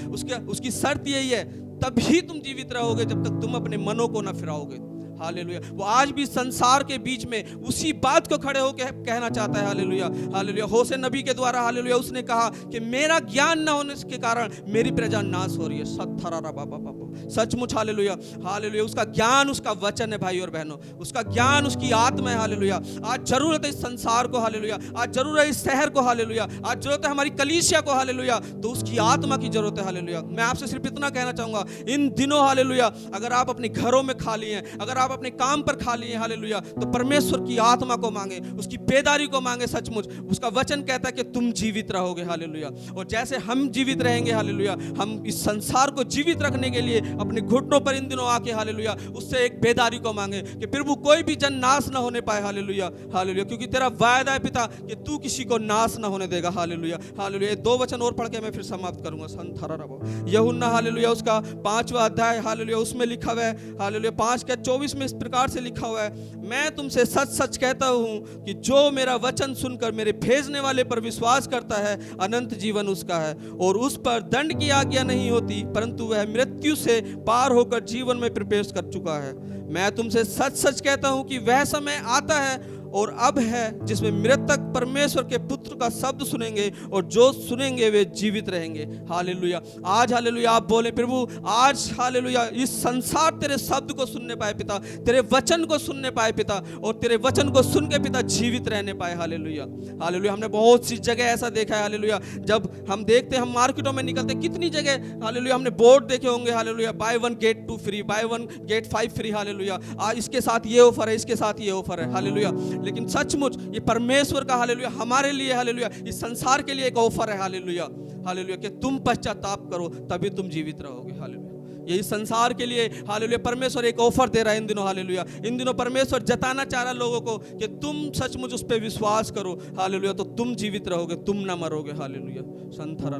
उसकी शर्त यही है, तभी तुम जीवित रहोगे जब तक तुम अपने मनों को ना फिराओगे। हालेलुया। वो आज भी संसार के बीच में उसी बात को खड़े होकर कहना चाहता है हालेलुया हालेलुया। होशे नबी के द्वारा हालेलुया उसने कहा कि मेरा ज्ञान न होने के कारण मेरी प्रजा नाश हो रही है। सत्थरारा बाबा बाबा। सचमुच हालेलुया हालेलुया। उसका ज्ञान उसका वचन है भाई और बहनों, उसका ज्ञान उसकी आत्मा है हालेलुया। आज जरूरत है इस संसार को हालेलुया, आज जरूरत है इस शहर को हालेलुया, आज जरूरत है हमारी कलीसिया को हालेलुया, तो उसकी आत्मा की जरूरत है हालेलुया। मैं आपसे सिर्फ इतना कहना चाहूंगा, इन दिनों हालेलुया अगर आप अपने घरों में खाली हैं, अगर आप अपने काम पर खाली हैं हालेलुया, तो परमेश्वर की आत्मा को मांगे, उसकी बेदारी को मांगे। सचमुच उसका वचन कहता है कि तुम जीवित रहोगे हालेलुया। और जैसे हम जीवित रहेंगे हालेलुया, हम इस संसार को जीवित रखने के लिए अपने घुटनों पर इन दिनों आके हालेलुया उससे एक बेदारी को मांगे कि प्रभु कोई भी जन नाश ना होने पाए हालेलुया हालेलुया, क्योंकि तेरा वायदा है पिता कि तू किसी को नाश ना होने देगा हालेलुया हालेलुया। 2 वचन और पढ़ के मैं फिर समाप्त करूंगा। यूहन्ना हालेलुया उसका 5वां अध्याय हालेलुया उसमें लिखा हुआ है हालेलुया 5:24 में इस प्रकार से लिखा हुआ है, मैं तुमसे सच सच कहता हूं कि जो मेरा वचन सुनकर मेरे भेजने वाले पर विश्वास करता है अनंत जीवन उसका है, और उस पर दंड की आज्ञा नहीं होती, परंतु वह मृत्यु से पार होकर जीवन में प्रवेश कर चुका है। मैं तुमसे सच सच कहता हूं कि वह समय आता है और अब है जिसमें मृतक परमेश्वर के पुत्र का शब्द सुनेंगे और जो सुनेंगे वे जीवित रहेंगे। हालेलुया। आज हालेलुया आप बोले प्रभु आज हालेलुया इस संसार तेरे शब्द को सुनने पाए पिता, तेरे वचन को सुनने पाए पिता, और तेरे वचन को सुन के पिता जीवित रहने पाए। Hallelujah hallelujah. हमने बहुत सी जगह ऐसा देखा है हालेलुया, जब हम देखते हम मार्केटों में निकलते कितनी जगह हालेलुया हमने बोर्ड देखे होंगे hallelujah, buy 1 get 2 free, buy 1 get 5 free hallelujah, आज इसके साथ ये ऑफर है, इसके साथ ये ऑफर है हालेलुया। लेकिन सचमुच ये परमेश्वर का हालेलुया हमारे लिए हालेलुया इस संसार के लिए एक ऑफर है हालेलुया हालेलुया कि तुम पश्चाताप करो तभी तुम जीवित रहोगे। हालेलुया। यही संसार के लिए हालेलुया परमेश्वर एक ऑफर दे रहा है इन दिनों। हालेलुया इन दिनों परमेश्वर जताना चाह रहा है लोगों को कि तुम सचमुच उस पर विश्वास करो। हालेलुया तो तुम जीवित रहोगे, तुम ना मरोगे। हालेलुया संथरा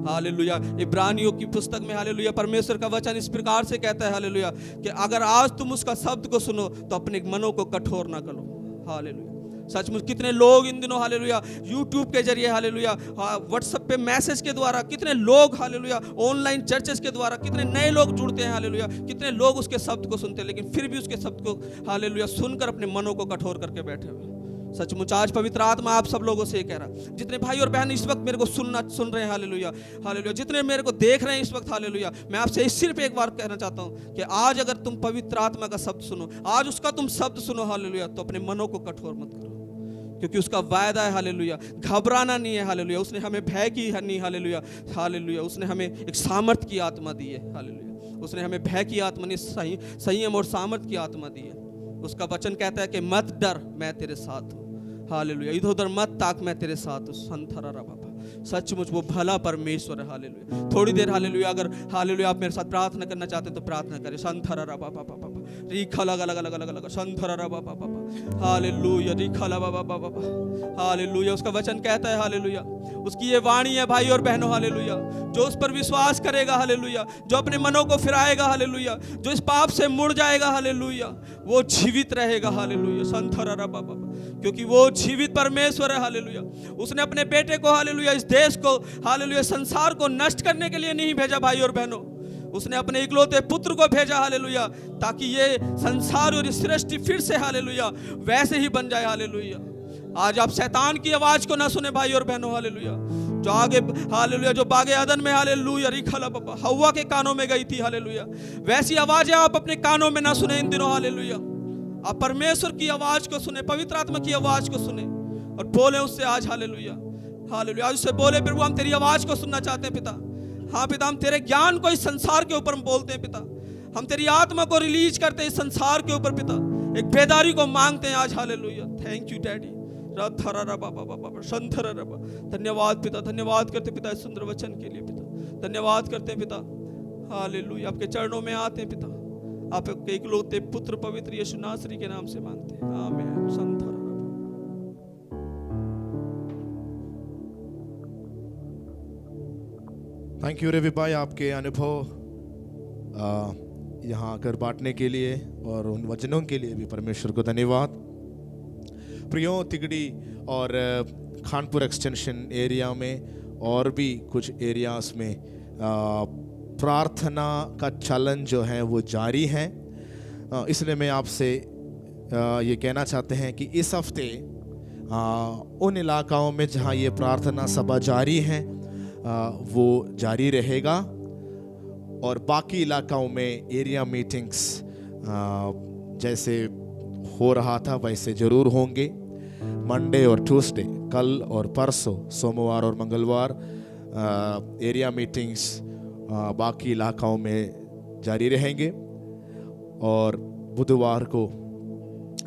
हालेलुया इब्रानियों की पुस्तक में हालेलुया परमेश्वर का वचन इस प्रकार से कहता है हालेलुया कि अगर आज तुम उसका शब्द को सुनो तो अपने मनों को कठोर ना करो। हालेलुया सचमुच कितने लोग इन दिनों हालेलुया यूट्यूब के जरिए हालेलुया व्हाट्सएप पे मैसेज के द्वारा कितने लोग हालेलुया ऑनलाइन चर्चेस के द्वारा कितने नए लोग जुड़ते हैं। हालेलुया कितने लोग उसके शब्द को सुनते हैं लेकिन फिर भी उसके शब्द को हालेलुया सुनकर अपने मनों को कठोर करके बैठे हुए। सचमुच आज पवित्र आत्मा आप सब लोगों से ये कह रहा, जितने भाई और बहन इस वक्त मेरे को सुन रहे हैं हालेलुया हालेलुया, जितने मेरे को देख रहे हैं इस वक्त हालेलुया, मैं आपसे सिर्फ एक बार कहना चाहता हूं कि आज अगर तुम पवित्र आत्मा का शब्द सुनो, आज उसका तुम शब्द सुनो हालेलुया, तो अपने मनों को कठोर मत करो क्योंकि उसका वायदा है हालेलुया घबराना नहीं है। हालेलुया उसने हमें भय की नहीं हालेलुया हालेलुया उसने हमें एक सामर्थ की आत्मा दी है। हालेलुया उसने हमें भय की आत्मा नहीं संयम और सामर्थ की आत्मा दी है। उसका वचन कहता है कि मत डर मैं तेरे साथ हूँ। हालेलुया इधर उधर मत ताक मैं तेरे साथ हूँ। संथरा रा बाबा सचमुच वो भला परमेश्वर है। हालेलुया थोड़ी देर हालेलुया अगर हालेलुया आप मेरे साथ प्रार्थना करना चाहते हैं तो प्रार्थना करें। संथरा रा बाबा बाबा रीखा लगा लगा लगा लगा लगा संथरा रा बाबा बाबा हालेलुया रीखा लगा बाबा बाबा हालेलुया उसका वचन कहता है हालेलुया उसकी ये वाणी है भाई और बहनों हालेलुया जो उस पर विश्वास करेगा हालेलुया जो अपने मनों को फिराएगा हालेलुया जो इस पाप से मुड़ जाएगा हालेलुया वो जीवित रहेगा। हालेलुया संथरा रा बाबा क्योंकि वो जीवित परमेश्वर है। हालेलुया उसने अपने बेटे को हालेलुया इस देश को हालेलुया संसार को नष्ट करने के लिए नहीं भेजा भाई और बहनों, उसने अपने इकलौते पुत्र को भेजा हालेलुया ताकि ये संसार और सृष्टि फिर से हालेलुया वैसे ही बन जाए। हालेलुया आज आप शैतान की आवाज को ना सुने भाई और बहनों हालेलुया जो आगे हालेलुया जो बागे अदन में हालेलुया रिखला बाबा हव्वा के कानों में गई थी हालेलुया वैसी आवाजें आप अपने कानों में ना सुने इन दिनों। हालेलुया आप परमेश्वर की आवाज को सुने, पवित्र आत्मा की आवाज को सुने और बोले उससे आज हालेलुया हालेलुया आज उससे बोले प्रभु हम तेरी आवाज को सुनना चाहते हैं पिता। हाँ पिता हम तेरे ज्ञान को इस संसार के ऊपर हम बोलते हैं पिता, हम तेरी आत्मा को रिलीज करते हैं इस संसार के ऊपर पिता, एक बेदारी को मांगते हैं आज। हालेलुया थैंक यू डैडी धन्यवाद पिता, धन्यवाद करते पिता इस सुंदर वचन के लिए पिता, धन्यवाद करते हैं पिता। हालेलुया आपके चरणों में आते हैं पिता, आपके इकलौते पुत्र पवित्र यीशु नासरी के नाम से मांगते हैं आमीन। संथरा थैंक यू रवि भाई आपके अनुभव यहाँ आकर बांटने के लिए और उन वचनों के लिए भी परमेश्वर को धन्यवाद। प्रियो तिगड़ी और खानपुर एक्सटेंशन एरिया में और भी कुछ एरियाज में प्रार्थना का चलन जो है वो जारी है। इसलिए मैं आपसे ये कहना चाहते हैं कि इस हफ्ते उन इलाकाओं में जहाँ ये प्रार्थना सभा जारी है वो जारी रहेगा और बाकी इलाकाओं में एरिया मीटिंग्स जैसे हो रहा था वैसे ज़रूर होंगे। मंडे और ट्यूसडे कल और परसों, सोमवार और मंगलवार एरिया मीटिंग्स बाकी इलाकाओं में जारी रहेंगे और बुधवार को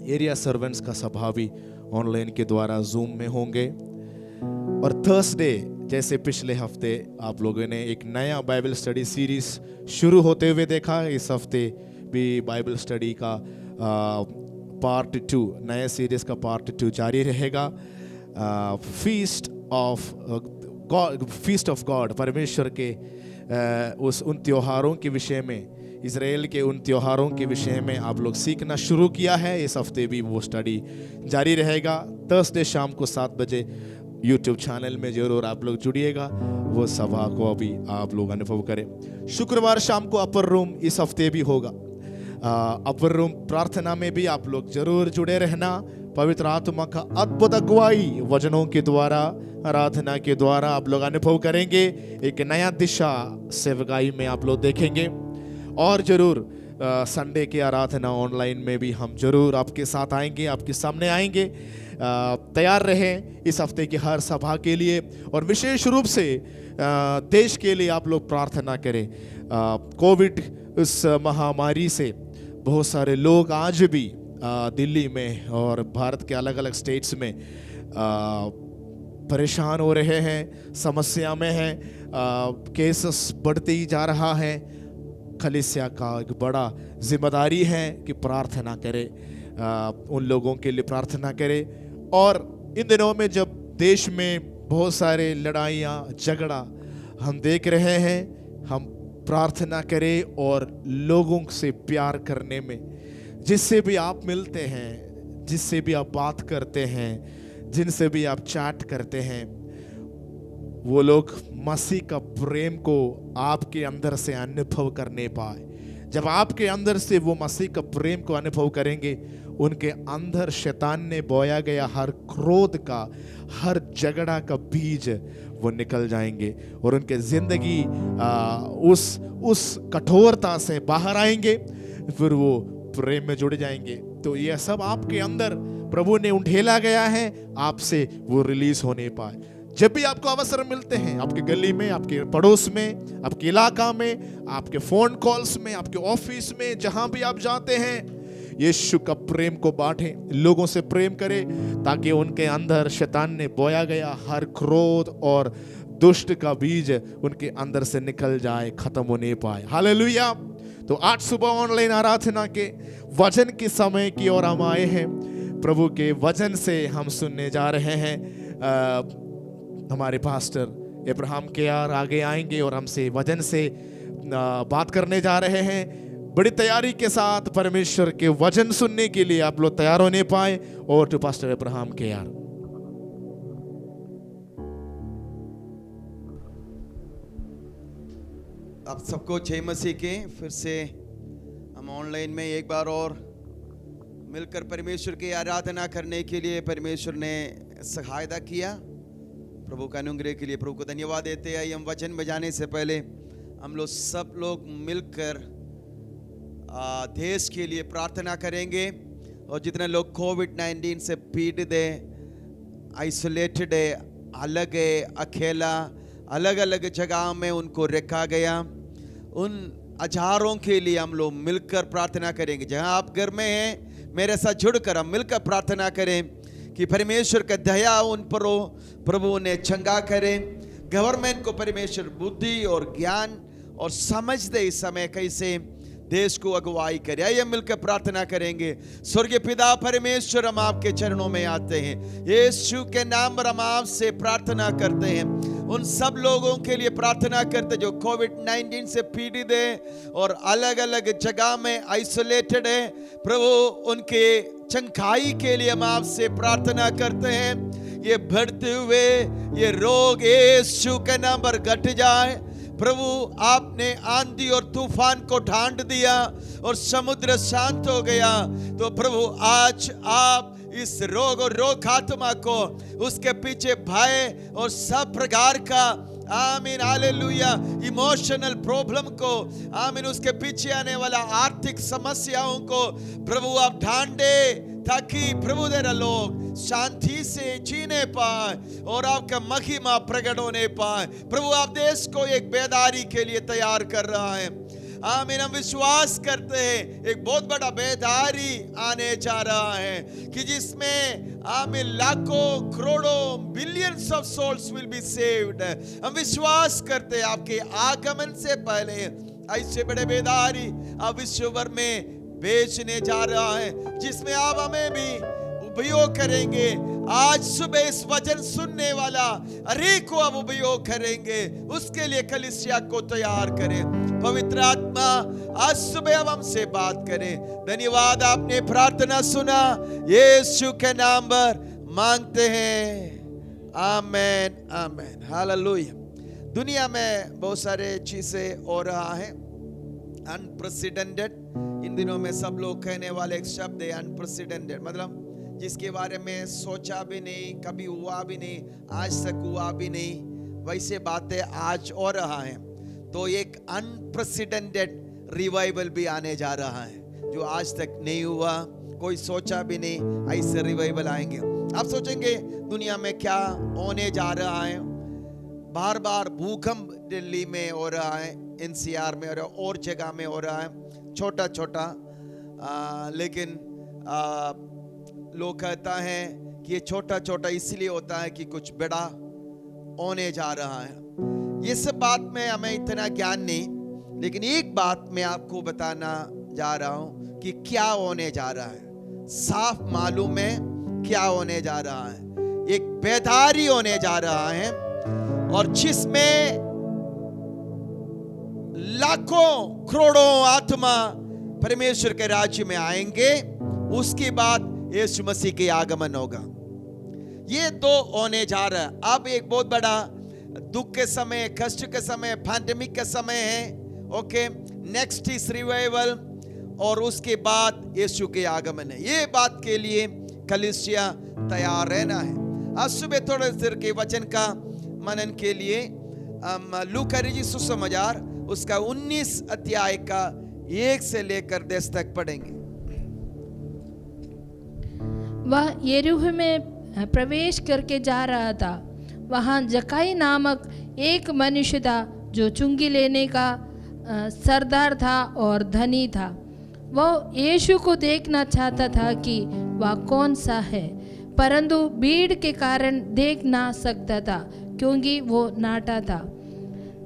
एरिया सर्वेंट्स का सभा भी ऑनलाइन के द्वारा जूम में होंगे। और थर्सडे जैसे पिछले हफ्ते आप लोगों ने एक नया बाइबल स्टडी सीरीज शुरू होते हुए देखा, इस हफ्ते भी बाइबल स्टडी का पार्ट 2 नए सीरीज का पार्ट 2 जारी रहेगा। फीस्ट ऑफ गॉड परमेश्वर के उन त्योहारों के विषय में, इज़राइल के उन त्योहारों के विषय में आप लोग सीखना शुरू किया है। इस हफ्ते भी वो स्टडी जारी रहेगा। थर्सडे शाम को 7 बजे यूट्यूब चैनल में जरूर आप लोग जुड़िएगा, वो सभा को अभी आप लोग अनुभव करें। शुक्रवार शाम को अपर रूम इस हफ्ते भी होगा। अपर रूम प्रार्थना में भी आप लोग जरूर जुड़े रहना। पवित्र आत्मा का अद्भुत अगुवाई वचनों के द्वारा, आराधना के द्वारा आप लोग अनुभव करेंगे। एक नया दिशा सेवकाई में आप लोग देखेंगे। और जरूर संडे की आराधना ऑनलाइन में भी हम जरूर आपके साथ आएंगे, आपके सामने आएंगे। तैयार रहें इस हफ्ते की हर सभा के लिए और विशेष रूप से देश के लिए आप लोग प्रार्थना करें। कोविड इस महामारी से बहुत सारे लोग आज भी दिल्ली में और भारत के अलग अलग स्टेट्स में परेशान हो रहे हैं, समस्या में हैं। केसेस बढ़ते ही जा रहा है, कलीसिया का एक बड़ा जिम्मेदारी है कि प्रार्थना करे, उन लोगों के लिए प्रार्थना करे। और इन दिनों में जब देश में बहुत सारे लड़ाइयाँ झगड़ा हम देख रहे हैं, हम प्रार्थना करें और लोगों से प्यार करने में, जिससे भी आप मिलते हैं, जिससे भी आप बात करते हैं, जिनसे भी आप चैट करते हैं, वो लोग मसीह का प्रेम को आपके अंदर से अनुभव करने पाए। जब आपके अंदर से वो मसीह का प्रेम को अनुभव करेंगे, उनके अंदर शैतान ने बोया गया हर क्रोध का, हर झगड़ा का बीज वो निकल जाएंगे और उनके जिंदगी उस कठोरता से बाहर आएंगे, फिर वो प्रेम में जुड़ जाएंगे। तो ये सब आपके अंदर प्रभु ने उंडेला गया है, आपसे वो रिलीज होने पाए। जब भी आपको अवसर मिलते हैं, आपके गली में, आपके पड़ोस में, आपके इलाका में, आपके फोन कॉल्स में, आपके ऑफिस में, जहां भी आप जाते हैं, यीशु का प्रेम को बांटें, लोगों से प्रेम करें, ताकि उनके अंदर शैतान ने बोया गया हर क्रोध और दुष्ट का बीज उनके अंदर से निकल जाए, खत्म होने पाए। हालेलुया। तो आज सुबह ऑनलाइन आराधना के वचन के समय की ओर हम आए हैं। प्रभु के वचन से हम सुनने जा रहे हैं। हमारे पास्टर अब्राहम केआर आगे आएंगे और हमसे वचन से बात करने जा रहे हैं। बड़ी तैयारी के साथ परमेश्वर के वचन सुनने के लिए आप लोग तैयार होने पाए। और टू पास्टर अब्राहम केआर। आप सबको जय मसीह के। फिर से हम ऑनलाइन में एक बार और मिलकर परमेश्वर की आराधना करने के लिए परमेश्वर ने सहायता किया। प्रभु का अनुग्रह के लिए प्रभु को धन्यवाद देते हैं। हम वचन बजाने से पहले हम लोग सब लोग मिलकर देश के लिए प्रार्थना करेंगे। और जितने लोग कोविड-19 से पीड़ित है, आइसोलेटेड है, अलग है, अकेला, अलग अलग जगह में उनको रखा गया, उन हजारों के लिए हम लोग मिलकर प्रार्थना करेंगे। जहां आप घर में हैं, मेरे साथ जुड़कर हम मिलकर प्रार्थना करें कि परमेश्वर का दया उन पर हो, प्रभु उन्हें चंगा करें। गवर्नमेंट को परमेश्वर बुद्धि और ज्ञान और समझ दे इस समय कैसे देश को अगुवाई करे। आइए मिलकर प्रार्थना करेंगे। स्वर्गीय पिता परमेश्वर, हम आपके चरणों में आते हैं। यीशु के नाम पर हम आपसे प्रार्थना करते हैं। उन सब लोगों के लिए प्रार्थना करते जो कोविड-19 से पीड़ित है और अलग अलग जगह में आइसोलेटेड है। प्रभु उनके चंगाई के लिए हम आपसे प्रार्थना करते हैं। ये बढ़ते हुए ये रोग यीशु के नाम पर घट जाए। प्रभु आपने आंधी और तूफान को ढांढ दिया और समुद्र शांत हो गया। तो प्रभु आज आप इस रोग और रोग आत्मा को, उसके पीछे भय और सब प्रकार का आमीन हालेलुया इमोशनल प्रॉब्लम को, आमीन उसके पीछे आने वाला आर्थिक समस्याओं को प्रभु आप ढांढे, ताकि प्रभु तेरा लोग शांति से जीने पाए और आपका महिमा प्रकट होने पाए। प्रभु आप देश को एक बेदारी के लिए तैयार कर रहा है। आमीन। हम विश्वास करते हैं एक बहुत बड़ा बेदारी आने जा रहा है कि जिसमें आमीन लाखों करोड़ों billions of souls will be saved. हम विश्वास करते हैं आपके आगमन से पहले ऐसे बड़े बेदारी आप विश्व भर में बेचने जा रहा है, जिसमें आप हमें भी उपयोग करेंगे। आज सुबह इस वचन सुनने वाला अरे को अब उपयोग करेंगे, उसके लिए कलीसिया को तैयार करें। पवित्र आत्मा आज सुबह अब हमसे बात करें। धन्यवाद, आपने प्रार्थना सुना, यीशु के नाम पर मांगते हैं, आमेन आमेन हालेलुया। दुनिया में बहुत सारे चीजें हो रहा है, अनप्रेसिडेंटेड। इन दिनों में सब लोग कहने वाले एक शब्द है अनप्रेसिडेंटेड, मतलब जिसके बारे में सोचा भी नहीं, कभी हुआ भी नहीं, आज तक हुआ भी नहीं, वैसे बातें आज हो रहा है। तो एक अनप्रेसिडेंटेड रिवाइवल भी आने जा रहा है जो आज तक नहीं हुआ, कोई सोचा भी नहीं, ऐसे रिवाइवल आएंगे। आप सोचेंगे दुनिया में क्या होने जा रहा है। बार बार भूकंप दिल्ली में हो रहा है, एनसीआर में और जगह में हो रहा है, छोटा छोटा, लेकिन लोग कहता है कि ये छोटा छोटा इसलिए होता है कि कुछ बड़ा होने जा रहा है। ये सब बात में हमें इतना ज्ञान नहीं, लेकिन एक बात मैं आपको बताना जा रहा हूं कि क्या होने जा रहा है। साफ मालूम है क्या होने जा रहा है। एक बेदारी होने जा रहा है और जिसमें लाखों करोड़ों आत्मा परमेश्वर के राज्य में आएंगे। उसके बाद यीशु मसीह के आगमन होगा। ये दो होने जा रहा है। अब एक बहुत बड़ा दुख के समय, कष्ट के समय, पैंडेमिक के समय है। ओके, नेक्स्ट इज रिवाइवल और उसके बाद यीशु के आगमन है। ये बात के लिए कलीसिया तैयार रहना है। आज सुबह थोड़े देर के वचन का मनन के लिए लूका रचित सुसमाचार उसका 19 अध्याय का 1 से लेकर 10 तक पढ़ेंगे। वह यरीहो में प्रवेश करके जा रहा था। वहाँ जक्कई नामक एक मनुष्य था जो चुंगी लेने का सरदार था और धनी था। वह यीशु को देखना चाहता था कि वह कौन सा है, परंतु भीड़ के कारण देख ना सकता था क्योंकि वो नाटा था।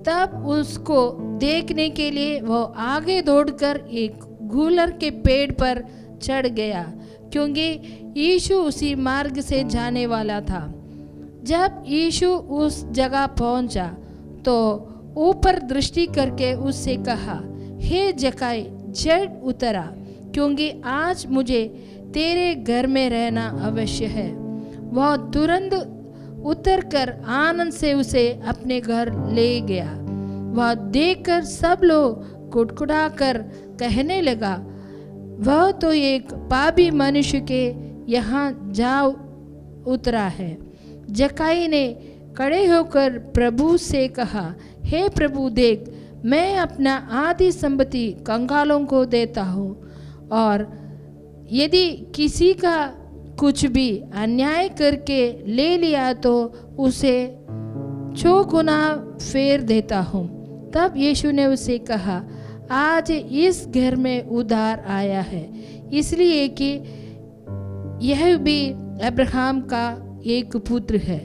तब उसको देखने के लिए वह आगे दौड़कर एक गूलर के पेड़ पर चढ़ गया क्योंकि यीशु उसी मार्ग से जाने वाला था। जब यीशु उस जगह पहुंचा तो ऊपर दृष्टि करके उससे कहा, हे जक्कई, झट उतरा क्योंकि आज मुझे तेरे घर में रहना अवश्य है। वह तुरंत उतरकर आनंद से उसे अपने घर ले गया। वह देखकर सब लोग कुड़कुड़ाकर कहने लगा, वह तो एक पापी मनुष्य के यहाँ जा उतरा है। जक्कई ने खड़े होकर प्रभु से कहा, हे प्रभु, देख, मैं अपना आधी संपत्ति कंगालों को देता हूँ और यदि किसी का कुछ भी अन्याय करके ले लिया तो उसे 6 गुना फेर देता हूँ। तब यीशु ने उसे कहा, आज इस घर में उद्धार आया है, इसलिए कि यह भी अब्राहम का एक पुत्र है,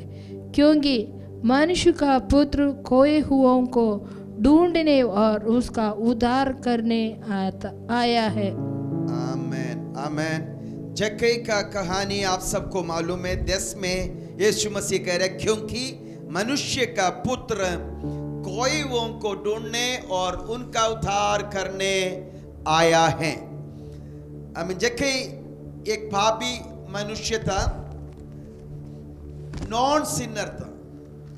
क्योंकि मनुष्य का पुत्र खोए हुओं को ढूंढने और उसका उद्धार करने आया है। आमेन, आमेन। जक्कई का कहानी आप सबको मालूम है। 10 में यीशु मसीह कह रहे, क्योंकि मनुष्य का पुत्र खोए को ढूंढने और उनका उद्धार करने आया है। जक्कई एक पापी मनुष्य था, नॉन सिनर था,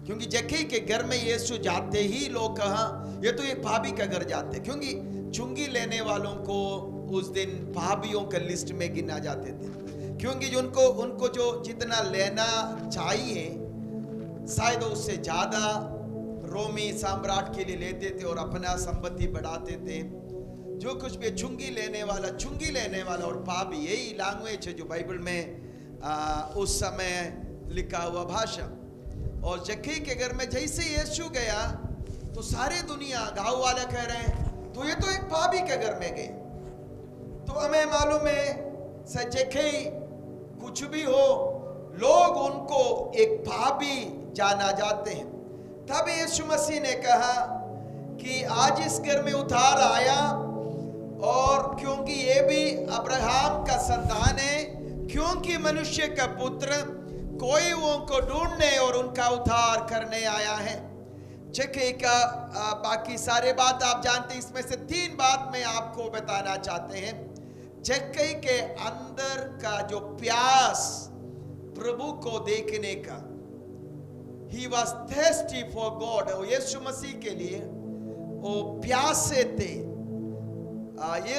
क्योंकि जक्कई के घर में यीशु जाते ही लोग कहा ये तो एक पापी का घर जाते, क्योंकि चुंगी लेने वालों को उस दिन पापियों के लिस्ट में गिना जाते थे, क्योंकि उनको जो जितना लेना चाहिए शायद उससे ज्यादा रोमी सम्राट के लिए लेते थे और अपना संपत्ति बढ़ाते थे। जो कुछ भी चुंगी लेने वाला और पापी, यही लैंग्वेज है जो बाइबल में उस समय लिखा हुआ भाषा। और जक्कई के घर में जैसे यीशु गया तो सारे दुनिया गांव वाले कह रहे हैं तो ये तो एक पापी के घर में गए। तो हमें मालूम है जक्कई कुछ भी हो, लोग उनको एक पापी जाना जाते हैं। तब यीशु मसीह ने कहा कि आज इस घर में उद्धार आया, और क्योंकि ये भी अब्राहम का संतान है, क्योंकि मनुष्य का पुत्र कोई उनको ढूंढने और उनका उद्धार करने आया है। जक्कई का बाकी सारे बात आप जानते हैं, इसमें से 3 बात मैं आपको बताना चाहते हैं। जक्कई के अंदर का जो प्यास प्रभु को देखने का, He was thirsty for God, और यीशु मसीह के लिए वो प्यासे थे। ये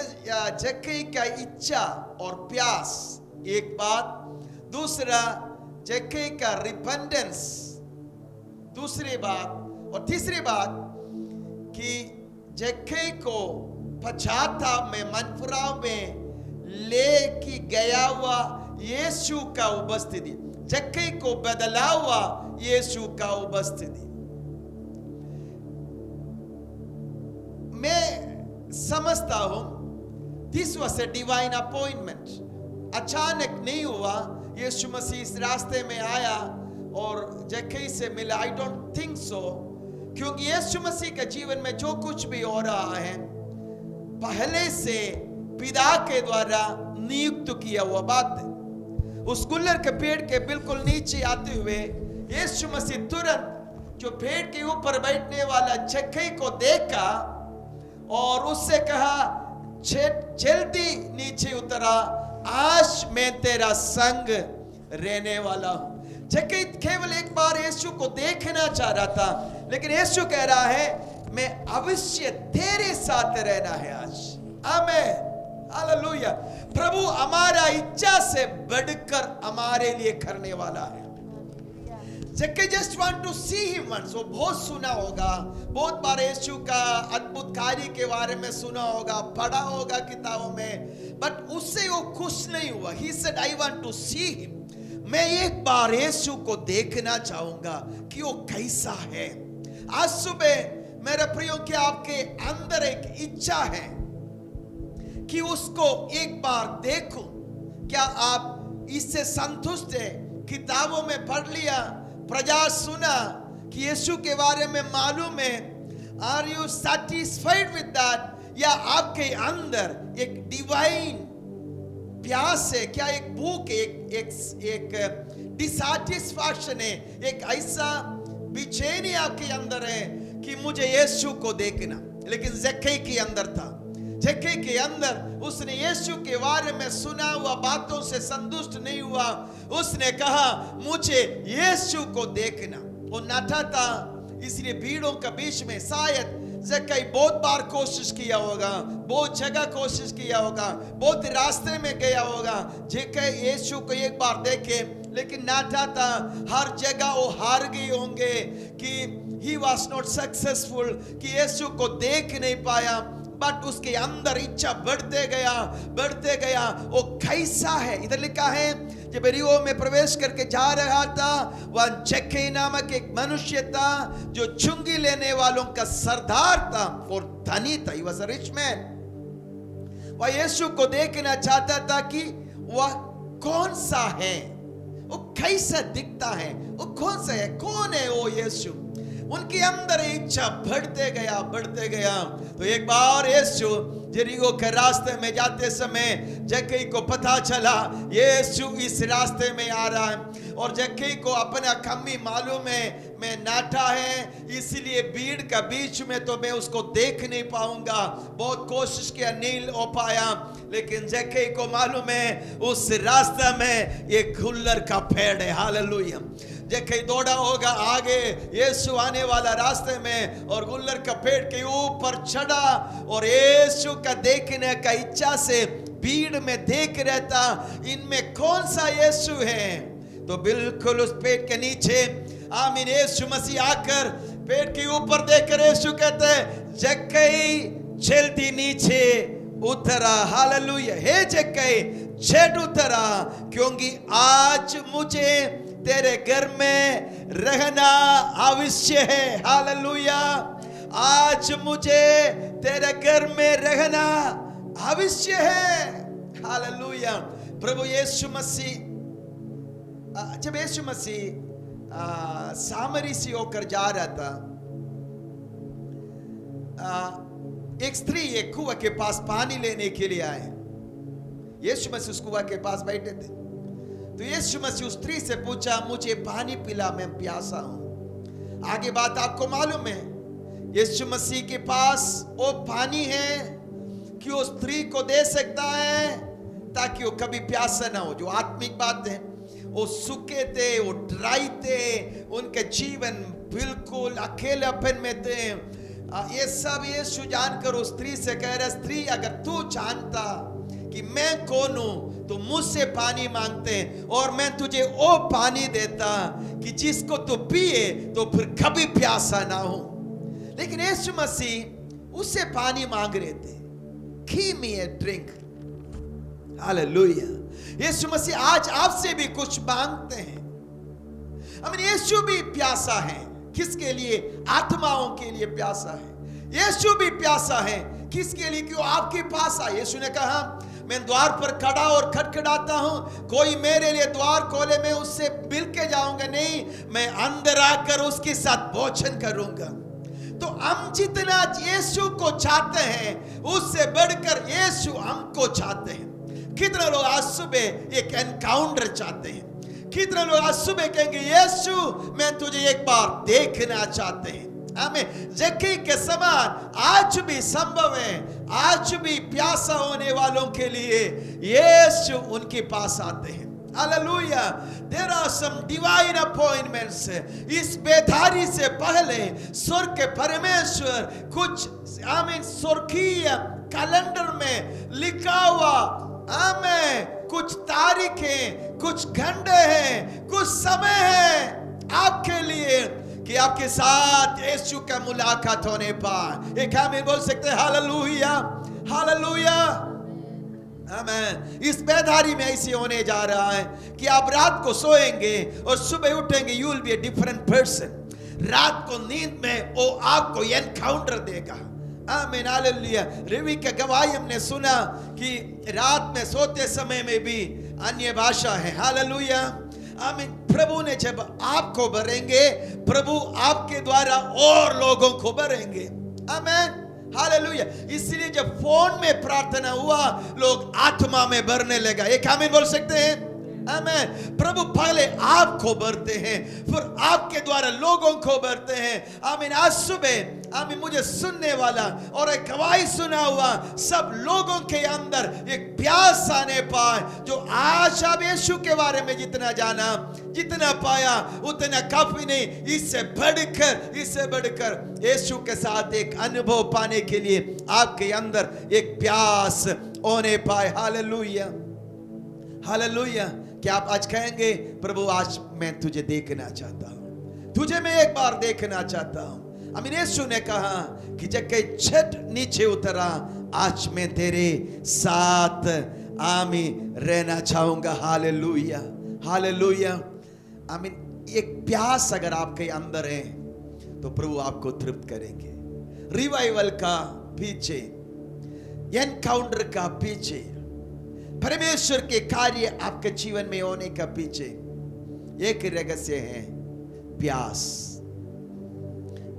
जक्कई का इच्छा और प्यास एक बात, दूसरा जक्कई का रिपेंटेंस दूसरी बात, और तीसरी बात कि जक्कई को पश्चाताप में मनफुराव में लेके गया हुआ यीशु का उपस्थिति, जक्कई को बदला हुआ यीशु का उपस्थिति। मैं समझता हूं this was a divine appointment. अचानक नहीं हुआ, यीशु मसीह इस रास्ते में आया और जक्कई से मिला। आई डोंट थिंक सो क्योंकि यीशु मसीह के जीवन में जो कुछ भी हो रहा है पहले से पिता के द्वारा नियुक्त किया हुआ बात है। उस गुल्लर के पेड़ के बिल्कुल नीचे आते हुए यीशु मसीह तुरंत जो पेड़ के ऊपर बैठने वाला जक्कई को देखा और उससे कहा, जल्दी नीचे उतरा, आज मैं तेरा संग रहने वाला हूं। जक्कई केवल एक बार यीशु को देखना चाह रहा था, लेकिन यीशु कह रहा है मैं अवश्य तेरे साथ रहना है आज। आमीन, हालेलुया। प्रभु हमारा इच्छा से बढ़कर हमारे लिए करने वाला है। जक्कई just want to see him once. वो बहुत सुना होगा, बहुत बार यीशु का अद्भुत कार्य के बारे में सुना होगा, पढ़ा होगा किताबों में, बट उससे वो खुश नहीं हुआ। He said I want to see him. मैं एक बार यीशु को देखना चाहूंगा कि वो कैसा है। आज सुबह मेरे प्रियो क्या आपके अंदर एक इच्छा है कि उसको एक बार देखो? क्या आप इससे संतुष्ट है? किताबों में पढ़ लिया, प्रचार सुना कि यीशु के बारे में मालूम है, are you satisfied with that? या आपके अंदर एक डिवाइन प्यास है? क्या एक भूख, एक डिसैटिस्फैक्शन है, एक ऐसा बेचैनी आपके अंदर है कि मुझे यीशु को देखना? लेकिन जक्कई के अंदर था। जक्कई के अंदर उसने यीशु के बारे में सुना हुआ बातों से संतुष्ट नहीं हुआ। उसने कहा मुझे यीशु को देखना। वो नाटा था, इसलिए भीड़ों के बीच में शायद जक्कई बहुत बार कोशिश किया होगा, बहुत जगह कोशिश किया होगा, बहुत रास्ते में गया होगा जक्कई यीशु को एक बार देखे, लेकिन नाटा था। हर जगह वो हार गए होंगे कि he was not successful, कि यीशु को देख नहीं पाया। बट उसके अंदर इच्छा बढ़ते गया। वो कैसा है? इधर लिखा है जब यरीहो में प्रवेश करके जा रहा था, वह जक्कई नामक एक मनुष्य था जो चुंगी लेने वालों का सरदार था और धनी था। He was a rich man। वह यीशु को देखना चाहता था कि वह कौन सा है, वो कैसा दिखता है, वो कौन सा है, कौन है वो यीशु? उनके अंदर इच्छा बढ़ते गया। तो एक बार यीशु यरीहो के रास्ते में जाते समय जक्कई को पता चला यीशु इस रास्ते में आ रहा है, और जक्कई को अपना कमी मालूम है, मैं नाटा है, इसलिए भीड़ का बीच में तो मैं उसको देख नहीं पाऊंगा। बहुत कोशिश किया, नहीं हो पाया। लेकिन जक्कई को मालूम है उस रास्ते में एक गुल्लर का पेड़ है। हालेलुया। जक्कई दौड़ा होगा आगे यीशु आने वाला रास्ते में, और गुल्लर का पेड़ के ऊपर चढ़ा और यीशु का देखने का इच्छा से भीड़ में देख रहता, इनमें कौन सा यीशु है? तो बिल्कुल उस पेड़ के नीचे आमीन यीशु मसीह आकर पेड़ के ऊपर देखकर यीशु कहते हैं, जक्कई जल्दी नीचे उतरा। हालेलुया। हे जक्कई झट उतरा, क्योंकि आज मुझे तेरे घर में रहना अवश्य है। हालेलुया। आज मुझे तेरे घर में रहना अवश्य है। हालेलुया। प्रभु यीशु मसीह, जब यीशु मसीह सामरी से होकर जा रहा था, एक स्त्री एक कुआं के पास पानी लेने के लिए आए। यीशु मसीह उस कुआं के पास बैठे थे। तो यीशु मसीह उस स्त्री से पूछा, मुझे पानी पिला, मैं प्यासा हूं। आगे बात आपको मालूम है। यीशु मसीह के पास वो पानी है कि वो स्त्री को दे सकता है ताकि वो कभी प्यासा ना हो। जो आत्मिक बात है, वो सूखे थे, वो ड्राई थे, उनके जीवन बिल्कुल अकेलेपन में थे। ये सब यीशु जानकर उस स्त्री से कह रहा, स्त्री अगर तू जानता कि मैं कौन हूं तो मुझसे पानी मांगते और मैं तुझे वो पानी देता कि जिसको तू पिए तो फिर कभी प्यासा ना हो। लेकिन यीशु मसीह उससे पानी मांग रहे थे, give me a drink. Hallelujah. Yeshu Masih आज आपसे भी कुछ मांगते हैं। यीशु भी प्यासा है। किसके लिए? आत्माओं के लिए प्यासा है। यीशु भी प्यासा है। किसके लिए? क्यों आपके पास आए। यीशु ने कहा, मैं द्वार पर खड़ा और खटखटाता हूं, कोई मेरे लिए द्वार खोले, मैं उससे मिल के जाऊंगा नहीं, मैं अंदर आकर उसके साथ भोजन करूंगा। तो हम जितना यीशु को चाहते हैं उससे बढ़कर यीशु हमको चाहते हैं। कितने लोग आज सुबह एक एनकाउंटर चाहते हैं? कितने लोग आज सुबह कहेंगे यीशु मैं तुझे एक बार देखना चाहते हैं? हमें जक्कई के समान आज भी संभव है, आज भी प्यासा होने वालों के लिए यीशु उनके पास आते हैं। Hallelujah. There are some divine appointments. इस बेदारी से पहले स्वर्ग के परमेश्वर कुछ आमीन स्वर्गीय कैलेंडर में लिखा हुआ आमीन कुछ तारीखें, कुछ घंटे हैं, कुछ समय है आपके लिए कि आपके साथ यीशु का मुलाकात होने पाए। एक आमीन बोल सकते हैं? हालेलुया, हालेलुया, आमीन। इस बेदारी में ऐसे होने जा रहा है कि आप रात को सोएंगे और सुबह उठेंगे, you will be a different person. रात को नींद में वो आपको एनकाउंटर देगा। आमीन, हालेलुया। रवि का गवाही हमने सुना कि रात में सोते समय में भी अन्य भाषा है। हालेलुया, आमीन। प्रभु ने जब आपको भरेंगे, प्रभु आपके द्वारा और लोगों को भरेंगे। आमीन, हालेलुया। इसलिए जब फोन में प्रार्थना हुआ, लोग आत्मा में भरने लगा। एक आमीन बोल सकते हैं? आमीन। प्रभु पहले आपको भरते हैं, फिर आपके द्वारा लोगों को भरते हैं। आमीन। आज सुबह आमीन मुझे सुनने वाला और एक गवाही सुना हुआ सब लोगों के अंदर एक प्यास आने पाए, जो आज आप यीशु के बारे में जितना जाना, जितना पाया उतना काफी नहीं। इससे बढ़कर यीशु के साथ एक अनुभव पाने के लिए आपके अंदर एक प्यास होने पाए। Hallelujah, hallelujah. क्या आप आज कहेंगे प्रभु आज मैं तुझे देखना चाहता हूं, तुझे मैं एक बार देखना चाहता हूं? आमीन। यीशु ने कहा कि जक्कई छठ नीचे उतरा, आज मैं तेरे साथ आमीन रहना चाहूंगा। हालेलुया, हालेलुया, आमीन। एक प्यास अगर आपके अंदर है तो प्रभु आपको तृप्त करेंगे। रिवाइवल का पीछे, एनकाउंटर का पीछे, परमेश्वर के कार्य आपके जीवन में होने का पीछे एक रहस्य है, प्यास।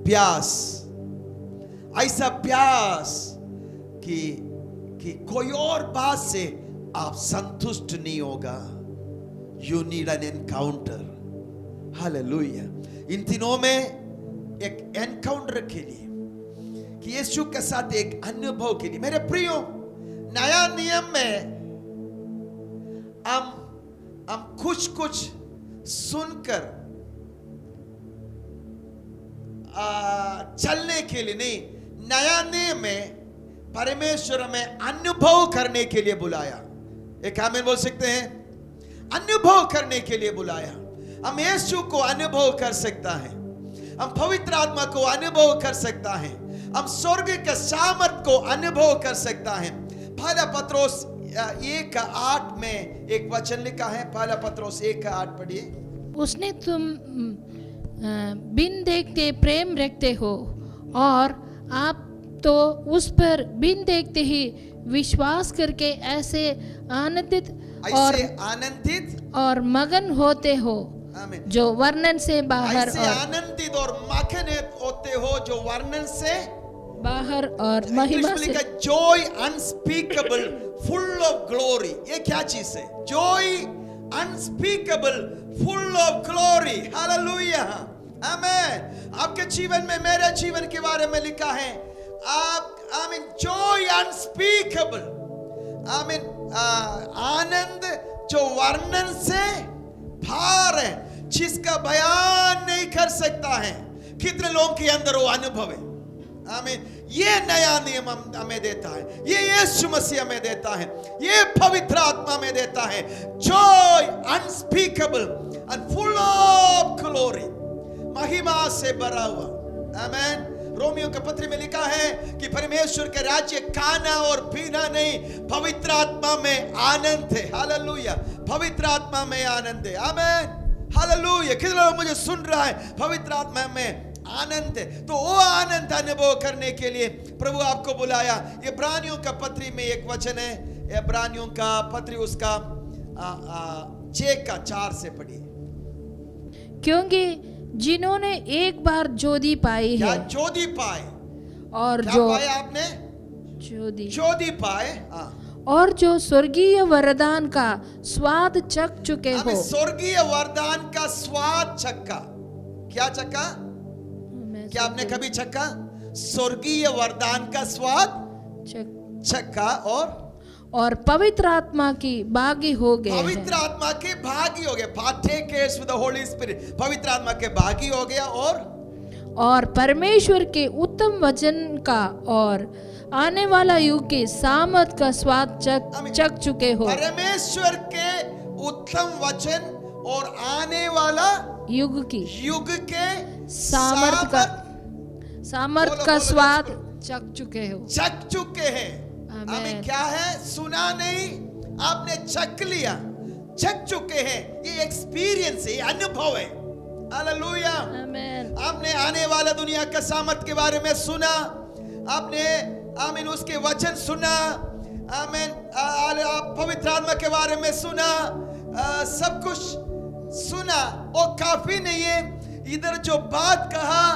प्यास, ऐसा प्यास कि कोई और बात से आप संतुष्ट नहीं होगा। You need an encounter. Hallelujah. इन दिनों में एक एनकाउंटर के लिए, कि यीशु के साथ एक अनुभव के लिए, मेरे प्रियो, नया नियम में हम कुछ सुनकर चलने के लिए नहीं, नया नियम में परमेश्वर हमें अनुभव करने के लिए बुलाया। एक आमीन बोल सकते हैं? अनुभव करने के लिए बुलाया। हम यीशु को अनुभव कर सकता है, हम पवित्र आत्मा को अनुभव कर सकता है, हम स्वर्ग के सामर्थ को अनुभव कर सकता है। पहला पत्रोस 1:8 में एक वचन लिखा है। पहला पत्रोस 1:8 पढ़िए। उसने तुम बिन देखते प्रेम रखते हो और आप तो उस पर बिन देखते ही विश्वास करके ऐसे आनंदित और मगन होते हो जो वर्णन से बाहर, ऐसे आनंदित और मगन होते हो जो वर्णन से बाहर और महिमा से। Joy unspeakable, full of glory. ये क्या चीज है? Joy unspeakable, full of glory. Hallelujah, आमीन। आपके जीवन में, मेरे जीवन के बारे में लिखा है, आप आमीन, जॉय अनस्पीकेबल, आमीन, आनंद जो वर्णन से बाहर है, जिसका बयान नहीं कर सकता है। कितने लोगों के अंदर वो अनुभव है? आमीन। ये नया नियम हमें देता है, ये यीशु मसीह हमें देता है, ये पवित्र आत्मा में देता है। Joy unspeakable and full of glory, महिमा से भरा हुआ। आमीन। रोमियो के पत्र में लिखा है कि परमेश्वर के राज्य खाना और पीना नहीं, पवित्र आत्मा में आनंद है। हालेलुया, पवित्र आत्मा में आनंद है। आमीन, हालेलुया। कितने लोग मुझे सुन रहा है? पवित्र आत्मा में आनंद है। तो वो आनंद अनुभव करने के लिए प्रभु आपको बुलाया। इब्रानियों का पत्री में एक वचन है, इब्रानियों का पत्री उसका 6:4 से पढ़िए। क्योंकि जिन्होंने एक बार ज्योति पाई क्या है ज्योति पाए? और क्या जो पाए आपने? ज्योति ज्योति पाए। हाँ, और जो स्वर्गीय वरदान का स्वाद चख चुके हमें हो। स्वर्गीय वरदान का स्वाद चखा। क्या चखा? मैं क्या आपने कभी चखा? स्वर्गीय वरदान का स्वाद चखा और पवित्र आत्मा की भागी हो गए पवित्र हैं। आत्मा के भागी हो गए। Partakers with the Holi spirit, पवित्र आत्मा के भागी हो गया। और परमेश्वर के उत्तम वचन का और आने वाला युग के सामर्थ का स्वाद चख चुके हो। परमेश्वर के उत्तम वचन और आने वाला युग के सामर्थ का स्वाद चख चुके हो। चख चुके हैं। आमीन। हमें क्या है? सुना नहीं, आपने चख लिया। चख चुके हैं। ये एक्सपीरियंस है, ये अनुभव है। हालेलुया। आमीन। आपने आने वाला दुनिया का सामर्थ के बारे में सुना। आपने आमीन उसके वचन सुना। आमीन पवित्र आत्मा के बारे में सुना। सब कुछ सुना और काफी नहीं है। इधर जो बात कहा,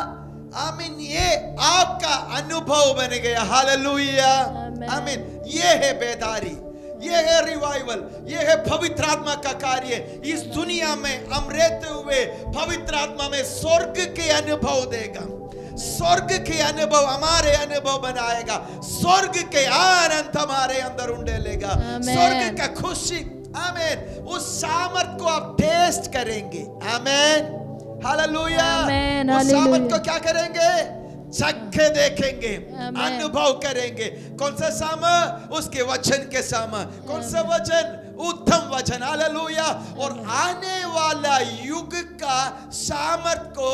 आमीन, ये आपका अनुभव बन गया। हालेलुया। आमीन। ये है बेदारी, ये है रिवाइवल, ये है पवित्र आत्मा का कार्य। इस दुनिया में हम रहते हुए पवित्र आत्मा में स्वर्ग के अनुभव देगा। स्वर्ग के अनुभव हमारे अनुभव बनाएगा। स्वर्ग के आनंद हमारे अंदर उंडेलेगा। स्वर्ग का खुशी, आमीन, उस सामर्थ को आप टेस्ट करेंगे। आमीन। हालेलुया। उस सामर्थ को क्या करेंगे? चखे देखेंगे, अनुभव करेंगे। कौन सा सामर्थ? उसके वचन के सामर्थ। कौन सा वचन? उत्तम वचन। हालेलुया। और आने वाला युग का सामर्थ को,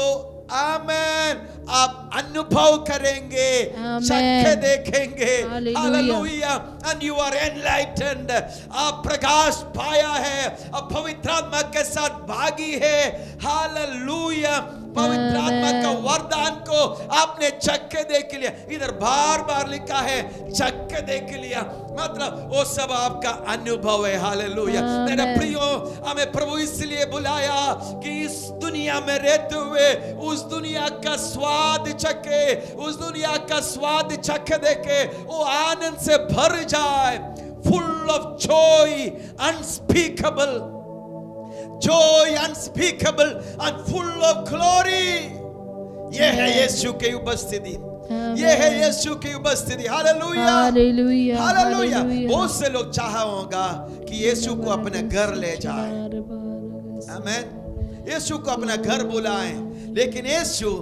आमीन, आप अनुभव करेंगे, चखे देखेंगे। Hallelujah. And you are enlightened. आप प्रकाश पाया है, अब पवित्र आत्मा के साथ भागी है। हालेलुया। पवित्र आत्मा का वरदान को आपने चक्के देख लिया। इधर बार बार लिखा है चक्के देख लिया, मतलब वो सब आपका अनुभव है। हालेलुया। मेरे प्रियो, हमें प्रभु इसलिए बुलाया कि इस दुनिया में रहते हुए उस दुनिया का स्वाद चखे, उस दुनिया का स्वाद चख देके वो आनंद से भर जाए। Full of Joy unspeakable, joy unspeakable and full of glory। ये है यीशु की उपस्थिति, ये है यीशु की उपस्थिति। हालेलुया। हालेलुया। हालेलुया। बहुत से लोग चाहा होगा कि यीशु को अपने घर ले जाए। आमीन। यीशु को अपना घर बुलाएं, लेकिन यीशु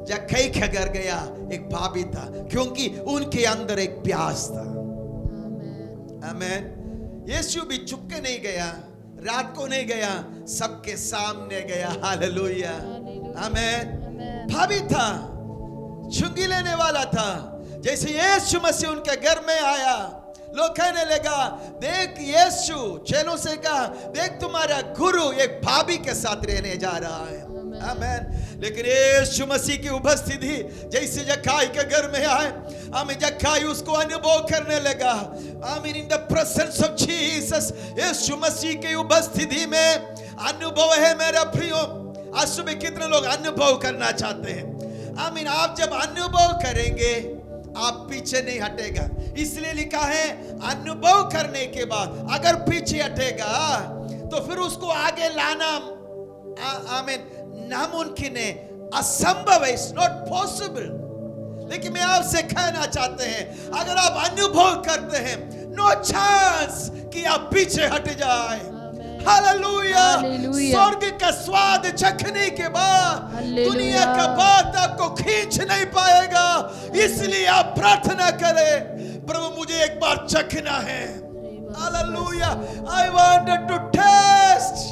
जक्कई के घर गया, एक भाभी था, क्योंकि उनके अंदर एक प्यास था। आमीन। यीशु भी चुपके नहीं गया, रात को नहीं गया, सबके सामने गया। हालेलुया। आमीन। भाभी था, चुंगी लेने वाला था। जैसे यीशु मसीह उनके घर में आया, लोग कहने लगा, देख यीशु चेलों से कहा, देख तुम्हारा गुरु एक भाभी के साथ रहने जा रहा है। आमीन। लेकिन यीशु मसीह की उपस्थिति जैसे जक्कई के घर में आए, आमीन, जक्कई उसको अनुभव करने लगा। Amen. In the presence of Jesus, Yeshu Masih की उपस्थिति में अनुभव है। मेरा प्रियो, आज सुबह कितने लोग अनुभव करना चाहते हैं? आमीन। आप जब अनुभव करेंगे, आप पीछे नहीं हटेगा। इसलिए लिखा है, अनुभव करने के बाद अगर पीछे हटेगा तो फिर उसको आगे लाना, आमीन, नामुमकिन है, असंभव है। It's not possible. लेकिन मैं आपसे कहना चाहते हैं, अगर आप अनुभव करते हैं, नो चांस कि आप पीछे हट जाए। हालेलुया। स्वर्ग का स्वाद चखने के बाद दुनिया का बात आपको खींच नहीं पाएगा। इसलिए आप प्रार्थना करें, प्रभु मुझे एक बार चखना है। Hallelujah. I wanted to taste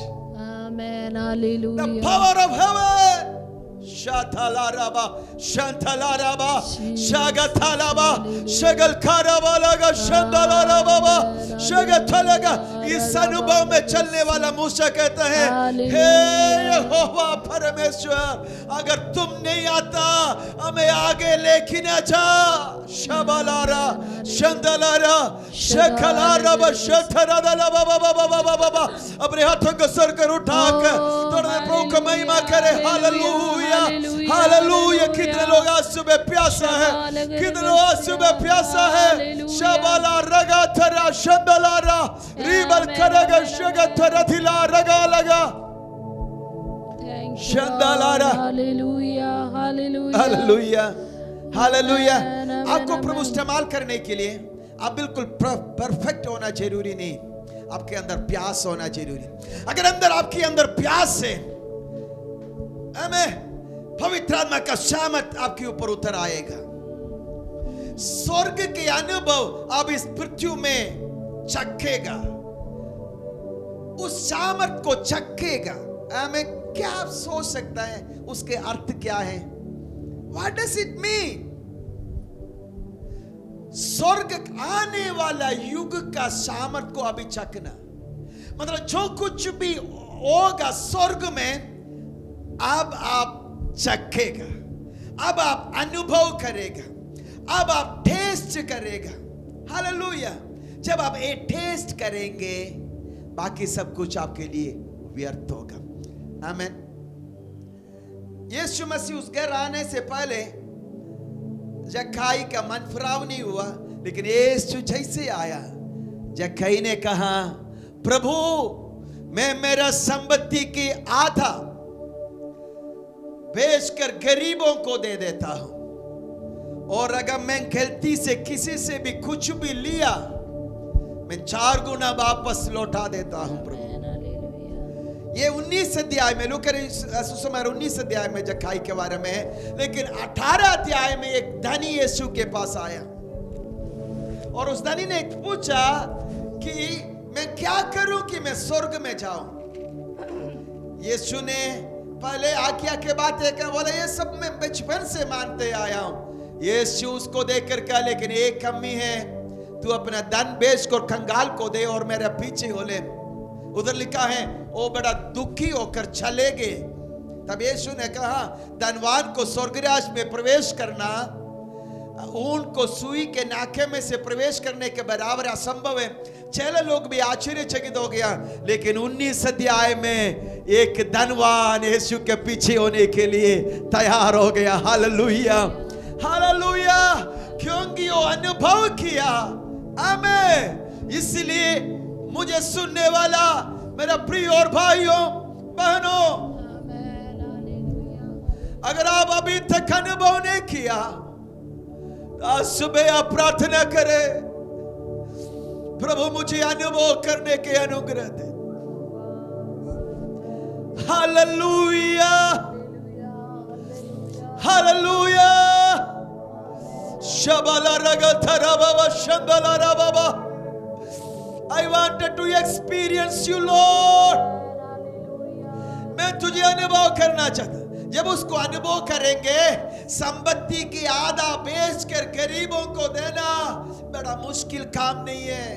the power of heaven। Shatalaraba, Shantalaraba, Shagatalaba, Shagalkaraba, Shandalaraba, Shagatalaga। इस अनुभव में चलने वाला मूसा कहता है, हे यहोवा परमेश्वर, अगर तुम नहीं आते चलता हमें आगे लेके न जा। शबलारा शंदलारा शखलारा बशथरादला बाबा बाबा बाबा बाबा। अपने हाथों को सर कर उठाकर थोड़ा प्रभु का महिमा करे। Hallelujah hallelujah. कितने लोग आज सुबह प्यासा है, कितने लोग आज सुबह प्यासा है। शबला रगा थरा शंदलारा रिबल करगा शगा थरा थिला रगा लगा शंदलारा। Hallelujah hallelujah hallelujah hallelujah. आपको प्रभु इस्तेमाल करने के लिए आप बिल्कुल परफेक्ट होना जरूरी नहीं, आपके अंदर प्यास होना जरूरी। अगर अंदर आपके अंदर प्यास है, आमेन, पवित्र आत्मा का सामर्थ आपके ऊपर उतर आएगा। स्वर्ग के अनुभव आप इस पृथ्वी में चखेगा, उस सामर्थ को चखेगा। आमेन। क्या आप सोच सकता है उसके अर्थ क्या है? What does it mean? स्वर्ग आने वाला युग का सामर्थ को अभी चखना, मतलब जो कुछ भी होगा स्वर्ग में अब आप चखेगा, अब आप अनुभव करेगा, अब आप टेस्ट करेगा। हालेलुया। जब आप ये टेस्ट करेंगे बाकी सब कुछ आपके लिए व्यर्थ होगा। आमीन। यीशु मसीह उस घर आने से पहले जक्कई का मन फिराव नहीं हुआ, लेकिन यीशु जैसे आया जक्कई ने कहा, प्रभु मैं मेरा संपत्ति की आधा बेचकर गरीबों को दे देता हूं, और अगर मैं गलती से किसी से भी कुछ भी लिया मैं 4 गुना वापस लौटा देता हूं। प्रभु ये 19 अध्याय में, लूका सुसमाचार 19 अध्याय में जक्कई के बारे में है, लेकिन 18 अध्याय में एक धनी यीशु के पास आया और उस धनी ने पूछा कि मैं क्या करूं कि मैं स्वर्ग में जाऊं। यीशु ने पहले आज्ञा के बात है, बोला ये सब मैं बचपन से मानते आया हूं। यीशु उसको देखकर कहा, लेकिन एक कमी है, तू अपना धन बेच कर कंगाल को दे और मेरे पीछे हो ले। उधर लिखा है वो बड़ा दुखी होकर चले गए। तब यीशु ने कहा, धनवान को स्वर्गराज में प्रवेश करना ऊंट को सुई के नाके में से प्रवेश करने के बराबर असंभव है। चेले लोग भी आश्चर्यचकित हो गया, लेकिन 19 अध्याय में एक धनवान यीशु के पीछे होने के लिए तैयार हो गया। Hallelujah hallelujah. क्योंकि वो अनुभव किया। आमीन। इसलिए मुझे सुनने वाला मेरा प्रिय और भाइयों बहनों, अगर आप अभी तक अनुभव नहीं किया तो आज सुबह आप प्रार्थना करें, प्रभु मुझे अनुभव करने के अनुग्रह दे। Hallelujah hallelujah. शबला रगा थरा बाबा शंदला रा बाबा। I wanted to experience you, Lord. मैं तुझे अनुभव करना चाहता। जब उसको अनुभव करेंगे, संपत्ति की आधा बेचकर गरीबों को देना बड़ा मुश्किल काम नहीं है।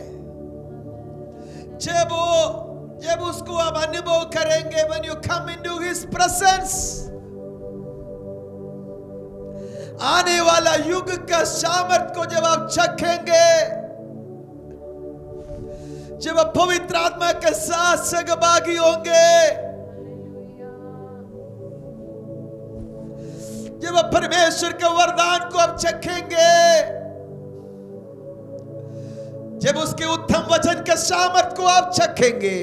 जब उसको आप अनुभव करेंगे, when you come into His presence, आने वाला युग का सामर्थ को जब आप चखेंगे, जब आप पवित्र आत्मा के साथ सहभागी होंगे, जब आप परमेश्वर के वरदान को आप चखेंगे, जब उसके उत्तम वचन के सामर्थ को आप चखेंगे,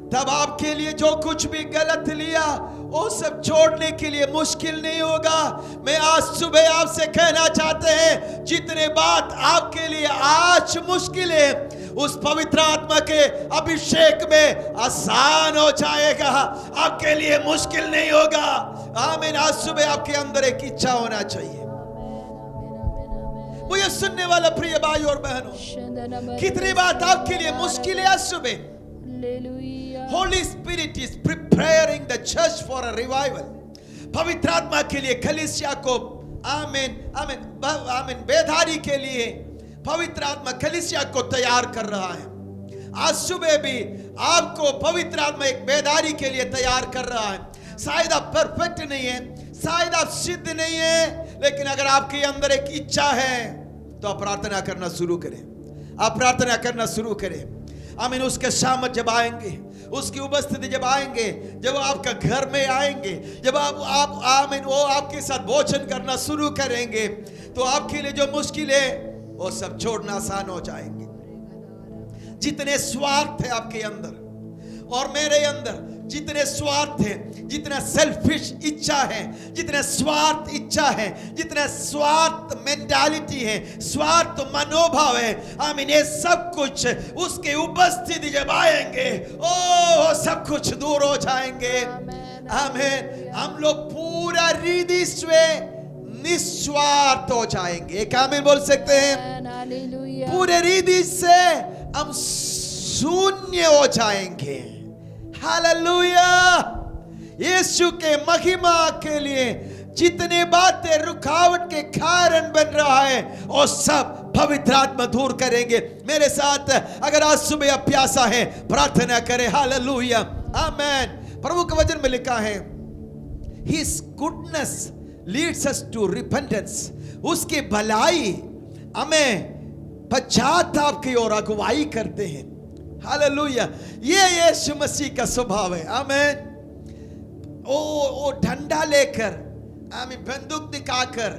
तब आपके लिए जो कुछ भी गलत लिया वो सब छोड़ने के लिए मुश्किल नहीं होगा। मैं आज सुबह आपसे कहना चाहते हैं, जितने बात आपके लिए आज मुश्किल है, उस पवित्र आत्मा के अभिषेक में आसान हो जाएगा, आपके लिए मुश्किल नहीं होगा। आमीन। आज सुबह आपके अंदर एक इच्छा होना चाहिए। मुझे सुनने वाला प्रिय भाई और बहनों, कितनी बात आपके लिए मुश्किल है आज सुबह। Holy Spirit is preparing the church for a revival. पवित्र आत्मा के लिए कलीसिया को, आमीन आमीन आमीन, बेदारी के लिए पवित्र आत्मा कलीसिया को तैयार कर रहा है। आज सुबह भी आपको पवित्र आत्मा एक बेदारी के लिए तैयार कर रहा है। शायद आप परफेक्ट नहीं है, शायद आप सिद्ध नहीं है, लेकिन अगर आपके अंदर एक इच्छा है तो आप प्रार्थना करना शुरू करें। आप प्रार्थना करना शुरू करें। आमीन। उसके सामर्थ जब आएंगे, उसकी उपस्थिति जब आएंगे, जब आपका घर में आएंगे, जब आप आमीन वो आपके साथ भोजन करना शुरू करेंगे, तो आपके लिए जो मुश्किल है वो सब छोड़ना आसान हो जाएंगे। जितने स्वार्थ है आपके अंदर और मेरे अंदर, जितने स्वार्थ है, जितना सेल्फिश इच्छा है, जितना स्वार्थ इच्छा है, जितना स्वार्थ मेंटालिटी है, स्वार्थ मनोभाव है, आमीन, ये सब कुछ उसके उपस्थिति जब आएंगे, ओ सब कुछ दूर हो जाएंगे। आमीन। हम लोग पूरा हृदय से निस्वार्थ हो जाएंगे। एक आमीन बोल सकते हैं? हालेलुया। पूरे हृदय से हम शून्य हो जाएंगे। हालेलुया। यीशु के महिमा के लिए जितने बातें रुकावट के कारण बन रहा है वो सब पवित्र आत्मा दूर करेंगे। मेरे साथ अगर आज सुबह आप प्यासा है, प्रार्थना करें। हालेलुया। आमेन। प्रभु के वचन में लिखा है, His goodness leads us to repentance। उसकी भलाई हमें पश्चाताप की ओर अगुवाई करते हैं। हालेलुया। ये यीशु मसीह का स्वभाव है। आमीन। ओ डंडा लेकर, आमीन, बंदूक दिखाकर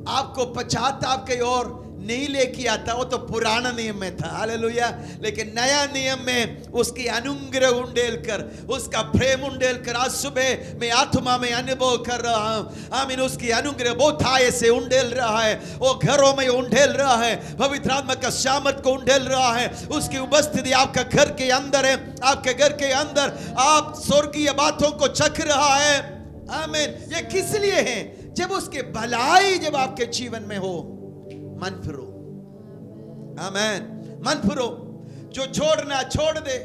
आपको पश्चाताप की ओर नहीं लेके आता, वो तो पुराना नियम में था। हालेलुया। लेकिन नया नियम में उसकी अनुग्रह उंडेल कर, उसका प्रेम उंडेल कर आज सुबह मैं आत्मा में अनुभव कर रहा हूं। आमीन। उसकी अनुग्रह बहुत आय से उंडेल रहा है, वो घरों में उंडेल रहा है, पवित्र आत्मा का सामर्थ को उंडेल रहा है। उसकी उपस्थिति आपका घर के अंदर है, आपके घर के अंदर आप स्वर्गीय बातों को चख रहा है। आमीन। ये किस लिए है? जब उसके भलाई जब आपके जीवन में हो, मन फिरो। आमेन। मन फिरो। जो छोड़ना छोड़ दे,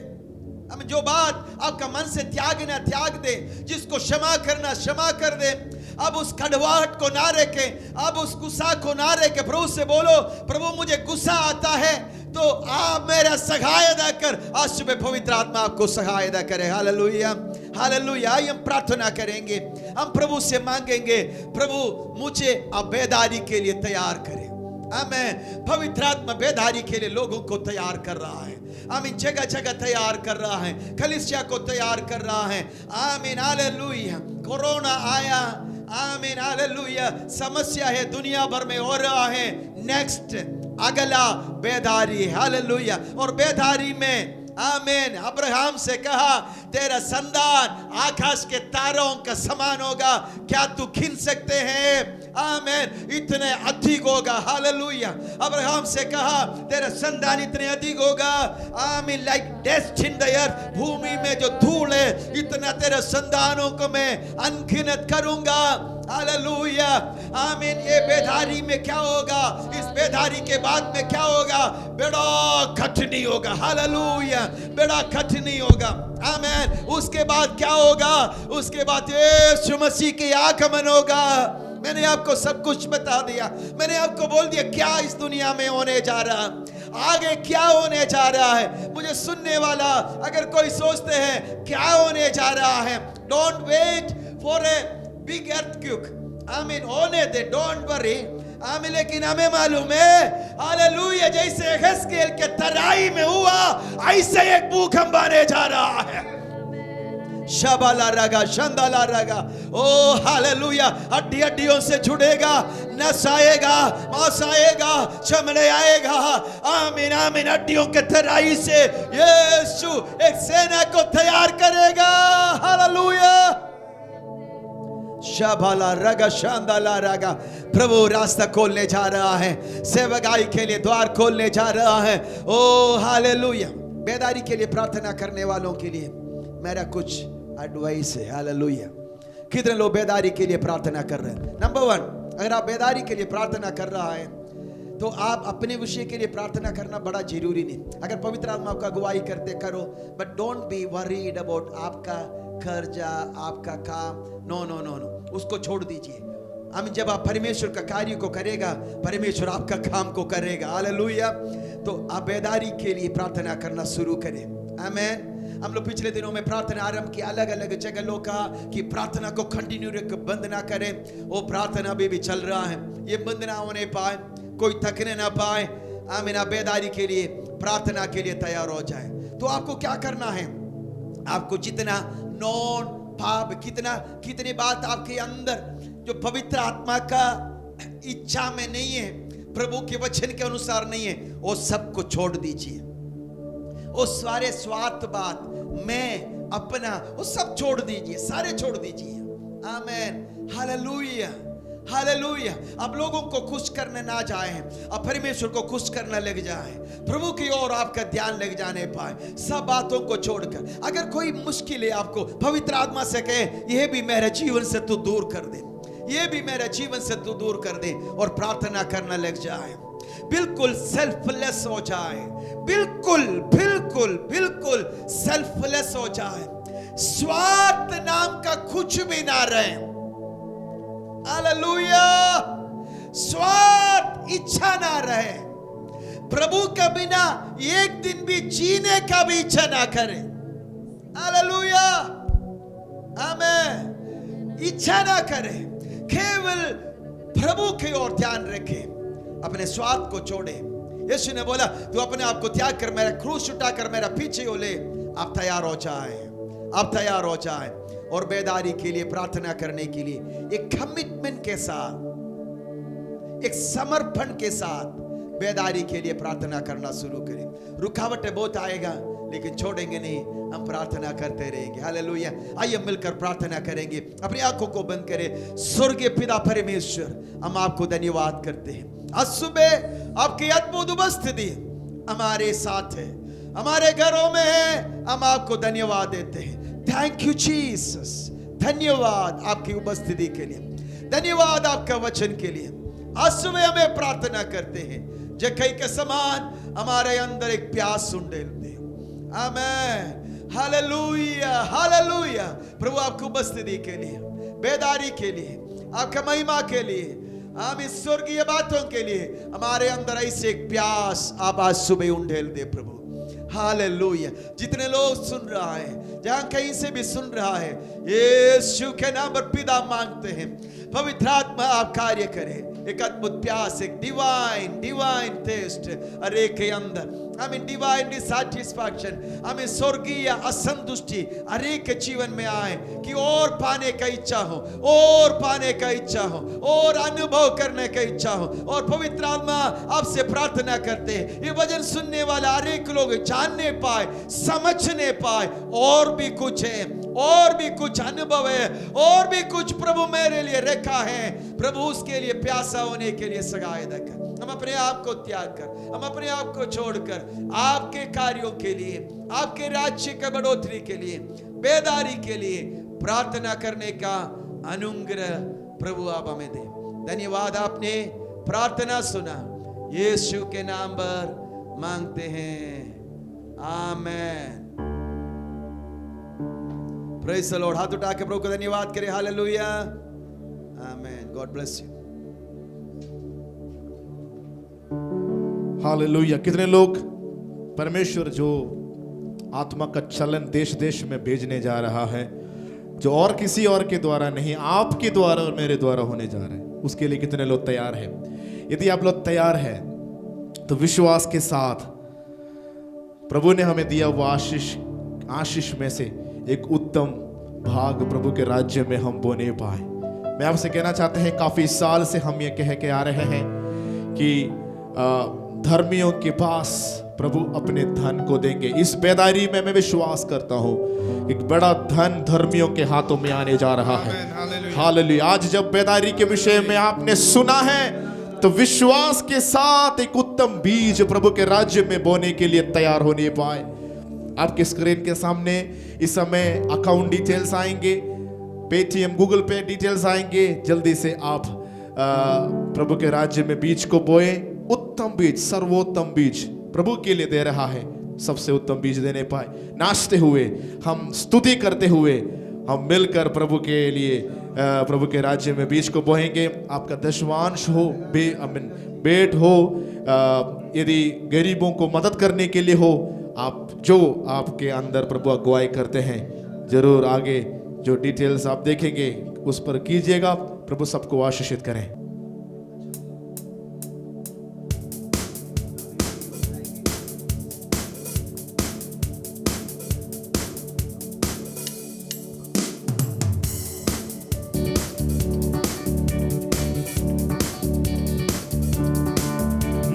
हम जो बात आपका मन से त्यागना त्याग दे, जिसको क्षमा करना क्षमा कर दे। अब उस कड़वाहट को ना रखे, अब उस गुस्सा को ना रखे। प्रभु से बोलो, प्रभु मुझे गुस्सा आता है तो आप मेरा सहायता कर। आज सुबह पवित्र आत्मा आपको सहायता करे। हालेलुया। हालेलुया। हम प्रार्थना करेंगे, हम प्रभु से मांगेंगे, प्रभु मुझे आप बेदारी के लिए तैयार करें। आमीन। पवित्र आत्मा बेदारी के लिए लोगों को तैयार कर रहा है। आमीन। जगह जगह तैयार कर रहा है, कलीसिया को तैयार कर रहा है। आमीन। हालेलुया। कोरोना आया, आमीन, हालेलुया, समस्या है दुनिया भर में हो रहा है। नेक्स्ट अगला बेदारी। हालेलुया। और बेदारी में आमीन, अब्राहम से कहा तेरा संतान आकाश के तारों का समान होगा, क्या तू गिन सकते हैं? आमीन। इतने अधिक होगा। हालेलुया। अब्राहम से कहा तेरा संतान इतने अधिक होगा। Amen. Like dust in the earth, भूमि में जो धूल है इतना तेरे संतानों को मैं अनगिनत करूंगा। हालेलुया। आमीन। ये बेदारी में क्या होगा? इस बेदारी के बाद में क्या होगा? बड़ा कठिनी होगा। हालेलुया। बड़ा कठिनी होगा। आमीन। उसके बाद क्या होगा? उसके बाद यीशु मसीह के आगमन होगा। मैंने आपको सब कुछ बता दिया, मैंने आपको बोल दिया क्या इस दुनिया में होने जा रहा, आगे क्या होने जा रहा है। मुझे सुनने वाला अगर कोई सोचते हैं क्या होने जा रहा है, don't wait for a big earthquake. आमीन। होने दे, डोंट वरी। आमीन। लेकिन हमें मालूम है, हालेलुया, जैसे यहेजकेल के तराई में हुआ ऐसे एक भूकंप आने जा रहा है। शबाला रगा, शंदाला रगा। ओ हालेलुया। हड्डी हड्डियों से जुड़ेगा, नस आएगा, मांस आएगा, चमड़े आएगा। आमीन। आमीन। हड्डियों के तराई से यीशु एक सेना को तैयार करेगा। हालेलुया। शबाला रगा, शांदाला रगा। प्रभु रास्ता खोलने जा रहा है, सेवकाई के लिए द्वार खोलने जा रहा है। ओ हालेलुया। बेदारी के लिए प्रार्थना करने वालों के लिए मेरा कुछ एडवाइस है। हालेलुया। कितने लोग बेदारी के लिए प्रार्थना कर रहे हैं? नंबर 1, अगर आप बेदारी के लिए प्रार्थना कर रहा है तो आप अपने विषय के लिए प्रार्थना करना बड़ा जरूरी नहीं। अगर पवित्र आत्मा आपका अगुवाई करते करो, but don't be worried about आपका कर्जा, आपका काम। नो नो नो नो, उसको छोड़ दीजिए। आमीन। जब आप परमेश्वर का कार्य को करेगा, परमेश्वर आपका काम को करेगा। हालेलुया। तो आप बेदारी के लिए प्रार्थना करना शुरू करें। आमीन। हम लोग पिछले दिनों में प्रार्थना आरंभ की, अलग अलग जगह लोग कहा कि प्रार्थना को कंटिन्यू रख, बंद ना करें। वो प्रार्थना अभी भी चल रहा है, ये बंद ना होने पाए, कोई थकने ना पाए। आमीन। आप बेदारी के लिए, प्रार्थना के लिए तैयार हो जाए। तो आपको क्या करना है? आपको जितना नॉन पाप, कितनी बात आपके अंदर जो पवित्र आत्मा का इच्छा में नहीं है, प्रभु के वचन के अनुसार नहीं है, वो सब को छोड़ दीजिए। वो सारे स्वार्थ बात, मैं अपना, वो सब छोड़ दीजिए, सारे छोड़ दीजिए। आमीन। Hallelujah, hallelujah. अब लोगों को खुश करने ना जाए, अब परमेश्वर को खुश करने लग जाए, प्रभु की ओर आपका ध्यान लग जाने पाए, सब बातों को छोड़कर। अगर कोई मुश्किल है आपको, पवित्र आत्मा से कहे, यह भी मेरे जीवन से तू दूर कर दे, ये भी मेरे जीवन से तू दूर कर दे, और प्रार्थना करना लग जाए। बिल्कुल सेल्फलेस हो जाए, बिल्कुल बिल्कुल बिल्कुल सेल्फलेस हो जाए, स्वार्थ नाम का कुछ भी ना रहे। हालेलुया। स्वार्थ इच्छा ना रहे, प्रभु के बिना एक दिन भी जीने का भी इच्छा ना करे। हालेलुया। आमीन। इच्छा ना करे, केवल प्रभु की ओर ध्यान रखे, अपने स्वार्थ को छोड़े। यीशु ने बोला, तू अपने आप को त्याग कर, मेरा क्रूस उठाकर मेरा पीछे हो ले। आप तैयार हो जाए, आप तैयार हो जाए, और बेदारी के लिए, प्रार्थना करने के लिए एक कमिटमेंट के साथ, एक समर्पण के साथ बेदारी के लिए प्रार्थना करना शुरू करें। रुकावटें बहुत आएगा, लेकिन छोड़ेंगे नहीं, हम प्रार्थना करते रहेंगे। हालेलुया। आइए मिलकर प्रार्थना करेंगे। अपनी आंखों को बंद करें। स्वर्गीय पिता परमेश्वर, हम आपको धन्यवाद करते हैं। आज सुबह आपकी अद्भुत उपस्थिति हमारे साथ है, हमारे घरों में है, हम आपको धन्यवाद देते हैं। Thank you Jesus. धन्यवाद आपकी उपस्थिति के लिए, धन्यवाद आपका वचन के लिए। आज सुबह हमें प्रार्थना करते हैं, जकई के समान हमारे अंदर एक प्यास उंडेल दे। आमीन। Hallelujah, hallelujah. प्रभु आपकी उपस्थिति के लिए, बेदारी के लिए, आपका महिमा के लिए, हम इस स्वर्गीय बातों के लिए हमारे अंदर ऐसे एक प्यास आप आज सुबह उंडेल दे प्रभु। हालेलुया। जितने लोग सुन रहा है, जहां कहीं से भी सुन रहा है, यीशु के नाम पर पिता मांगते हैं, पवित्र आत्मा आप कार्य करें। एक अद्भुत प्यास, एक डिवाइन टेस्ट अरे के अंदर, हमें डिवाइन डिसैटिस्फैक्शन, हमें स्वर्गीय असंतुष्टि अरे के जीवन में आए, कि और पाने का इच्छा हो, और पाने का इच्छा हो, और अनुभव करने का इच्छा हो। और पवित्र आत्मा आपसे प्रार्थना करते हैं, ये वचन सुनने वाला हर एक लोग जानने पाए, समझने पाए, और भी कुछ है, और भी कुछ अनुभव है, और भी कुछ प्रभु मेरे लिए रखा है। प्रभु उसके लिए प्यासा होने के लिए सहायता कर। हम अपने आप को त्याग कर, हम अपने आप को छोड़कर आपके कार्यों के लिए, आपके राज्य के बढ़ोतरी के लिए, बेदारी के लिए प्रार्थना करने का अनुग्रह प्रभु आप हमें दे। धन्यवाद, आपने प्रार्थना सुना, यीशु के नाम पर मांगते हैं, आमेन। Praise the Lord. हाथ उठा के प्रभु को धन्यवाद करें। Hallelujah, amen. God bless you. Hallelujah. कितने लोग परमेश्वर जो आत्मा का चलन देश देश में भेजने जा रहा है, जो और किसी और के द्वारा नहीं, आपके द्वारा और मेरे द्वारा होने जा रहा है, उसके लिए कितने लोग तैयार हैं? यदि आप लोग तैयार हैं तो विश्वास के साथ प्रभु ने हमें दिया वो आशीष में से एक उत्तम भाग प्रभु के राज्य में हम बोने पाए। मैं आपसे कहना चाहते हैं, काफी साल से हम ये कह के आ रहे हैं कि धर्मियों के पास प्रभु अपने धन को देंगे। इस बेदारी में मैं विश्वास करता हूं एक बड़ा धन धर्मियों के हाथों में आने जा रहा है। हालेलुया। आज जब बेदारी के विषय में आपने सुना है, तो विश्वास के साथ एक उत्तम बीज प्रभु के राज्य में बोने के लिए तैयार होने पाए। आपके स्क्रीन के सामने इस समय अकाउंट डिटेल्स आएंगे, पेटीएम, गूगल पे डिटेल्स आएंगे। जल्दी से आप प्रभु के राज्य में बीज को बोए। उत्तम बीज, सर्वोत्तम बीज प्रभु के लिए दे रहा है। सबसे उत्तम बीज देने पाए। नाचते हुए, हम स्तुति करते हुए, हम मिलकर प्रभु के लिए प्रभु के राज्य में बीज को बोएंगे। आपका दशवांश हो, बेट हो, यदि गरीबों को मदद करने के लिए हो, आप जो आपके अंदर प्रभु अगुवाई करते हैं, जरूर आगे जो डिटेल्स आप देखेंगे उस पर कीजिएगा। प्रभु सबको आशीषित करें।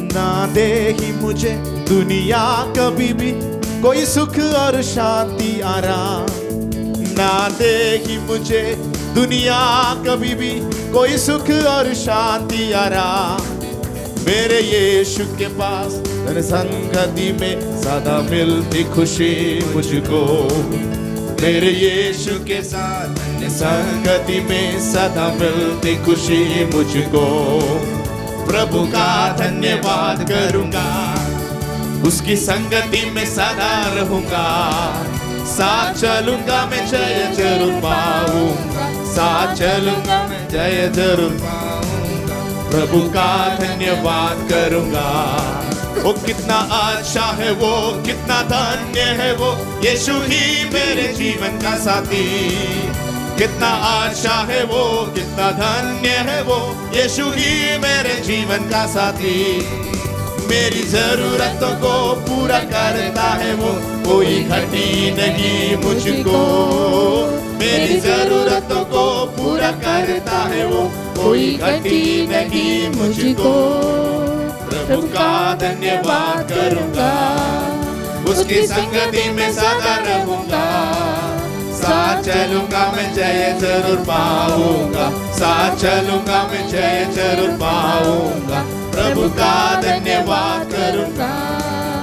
ना दे ही मुझे दुनिया कभी भी कोई सुख और शांति आराम, ना दे ही मुझे दुनिया कभी भी कोई सुख और शांति आराम। मेरे यीशु के पास तेरे संगति में सदा मिलती खुशी मुझको, मेरे यीशु के साथ संगति में सदा मिलती खुशी मुझको। प्रभु का धन्यवाद करूंगा, उसकी संगति में सदा रहूंगा, साथ चलूंगा मैं जय जरूर पाऊंगा, साथ चलूंगा मैं जय जरूर पाऊंगा। प्रभु का धन्यवाद करूंगा। वो कितना अच्छा है, वो कितना धन्य है वो, यीशु ही मेरे जीवन का साथी। कितना अच्छा है वो, कितना धन्य है वो, यीशु ही मेरे जीवन का साथी। मेरी जरूरतों को पूरा करता है वो, कोई घटी नहीं मुझको। मेरी जरूरतों को पूरा करता है वो, कोई घटी नहीं मुझको। प्रभु का धन्यवाद करूंगा, उसकी संगति में सदा रहूंगा, साथ चलूंगा मैं जय जरूर पाऊंगा, साथ चलूंगा मैं जय जरूर पाऊंगा। प्रभु का धन्यवाद करूंगा।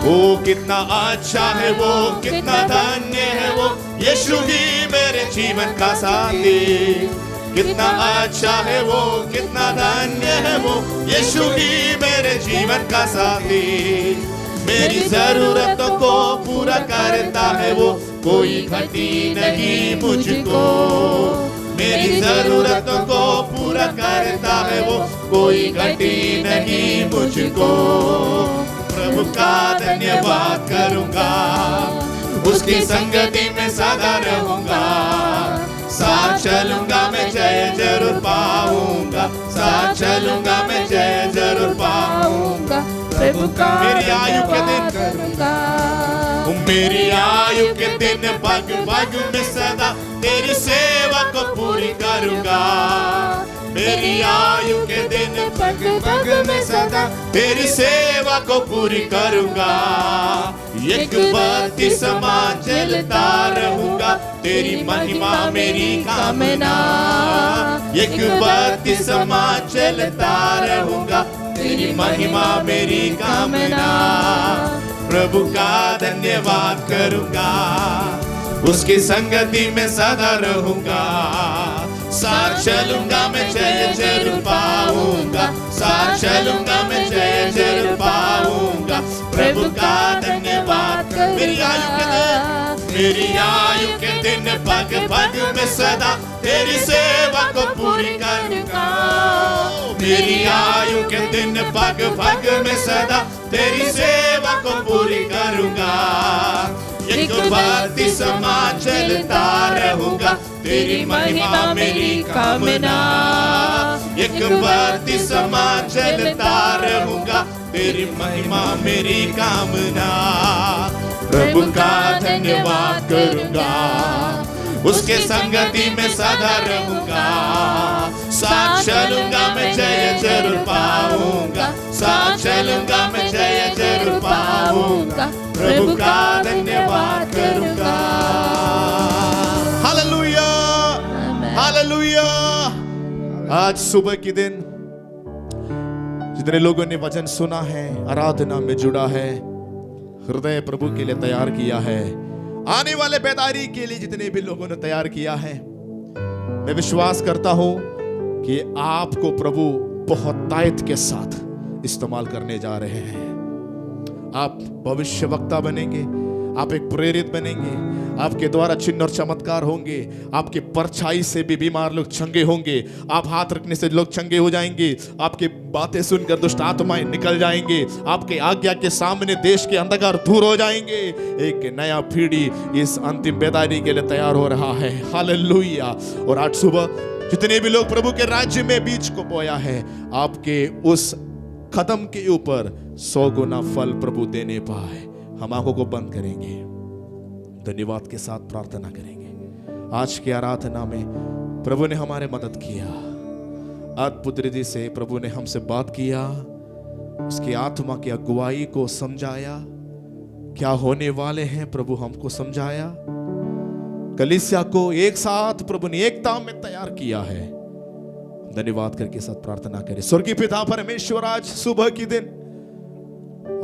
वो कितना अच्छा है वो, कितना धन्य है वो, यीशु ही मेरे जीवन का साथी। कितना अच्छा है वो, कितना धन्य है वो, यीशु ही मेरे जीवन का साथी। मेरी जरूरतों को पूरा करता है वो, कोई घटी नहीं मुझको। मेरी जरूरतों को पूरा करता है वो, कोई घटी नहीं मुझको। प्रभु का धन्यवाद करूंगा, उसकी संगति में सदा रहूंगा, साथ चलूंगा मैं जय जरूर पाऊंगा, साथ चलूंगा मैं जय जरूर पाऊंगा। प्रभु का मेरी आयु के दिन करूंगा, मेरी आयु के दिन पग पग में सदा तेरी सेवा को पूरी करूंगा। मेरी आयु के दिन पग पग में सदा तेरी सेवा को पूरी करूंगा। एक बत्ती समान जलता रहूंगा, तेरी महिमा मेरी कामना। एक बत्ती समान जलता रहूंगा, तेरी महिमा मेरी कामना। प्रभु का धन्यवाद करूंगा, उसकी संगति में सदा रहूंगा, साथ चलूंगा मैं जय जरूर पाऊंगा, साथ चलूंगा मैं जय जरूर पाऊंगा। प्रभु का धन्यवाद करूंगा। मेरी आयु के दिन पग पग में सदा तेरी सेवा को पूरी करूंगा। मेरी आयु के दिन पग पग में सदा तेरी सेवा को पूरी करूंगा। एक बत्ती समान जलता रहूंगा, तेरी महिमा मेरी कामना। एक बत्ती समान जलता रहूंगा, तेरी महिमा मेरी कामना। प्रभु का धन्यवाद करूंगा, उसके संगति में सदा रहूंगा, साथ चलूंगा मैं जय जरूर पाऊंगा, साथ चलूंगा मैं जय जरूर पाऊंगा। प्रभु का धन्यवाद करूंगा। Hallelujah, hallelujah. आज सुबह के दिन जितने लोगों ने वचन सुना है, आराधना में जुड़ा है, हृदय प्रभु के लिए तैयार किया है, आने वाले बेदारी के लिए जितने भी लोगों ने तैयार किया है, मैं विश्वास करता हूं कि आपको प्रभु बहुत दायित्व के साथ इस्तेमाल करने जा रहे हैं। आप भविष्यवक्ता बनेंगे, आप एक प्रेरित बनेंगे, आपके द्वारा चिन्ह और चमत्कार होंगे, आपके परछाई से भी बीमार लोग चंगे होंगे, आप हाथ रखने से लोग चंगे हो जाएंगे, आपकी बातें सुनकर दुष्ट आत्माएं निकल जाएंगे, आपके आज्ञा के सामने देश के अंधकार दूर हो जाएंगे। एक नया पीढ़ी इस अंतिम बेदारी के लिए तैयार हो रहा है। हालेलुया। और आज सुबह जितने भी लोग प्रभु के राज्य में बीज को बोया है, आपके उस कदम के ऊपर 100 गुना फल प्रभु देने पाए। हम आंखों को बंद करेंगे, धन्यवाद के साथ प्रार्थना करेंगे। आज की आराधना में प्रभु ने हमारे मदद किया, अद्भुत रीति से प्रभु ने हमसे बात किया, उसकी आत्मा की अगुवाई को समझाया, क्या होने वाले हैं प्रभु हमको समझाया, कलीसिया को एक साथ प्रभु ने एकता में तैयार किया है। धन्यवाद करके साथ प्रार्थना करें। स्वर्गीय पिता परमेश्वर, आज सुबह की दिन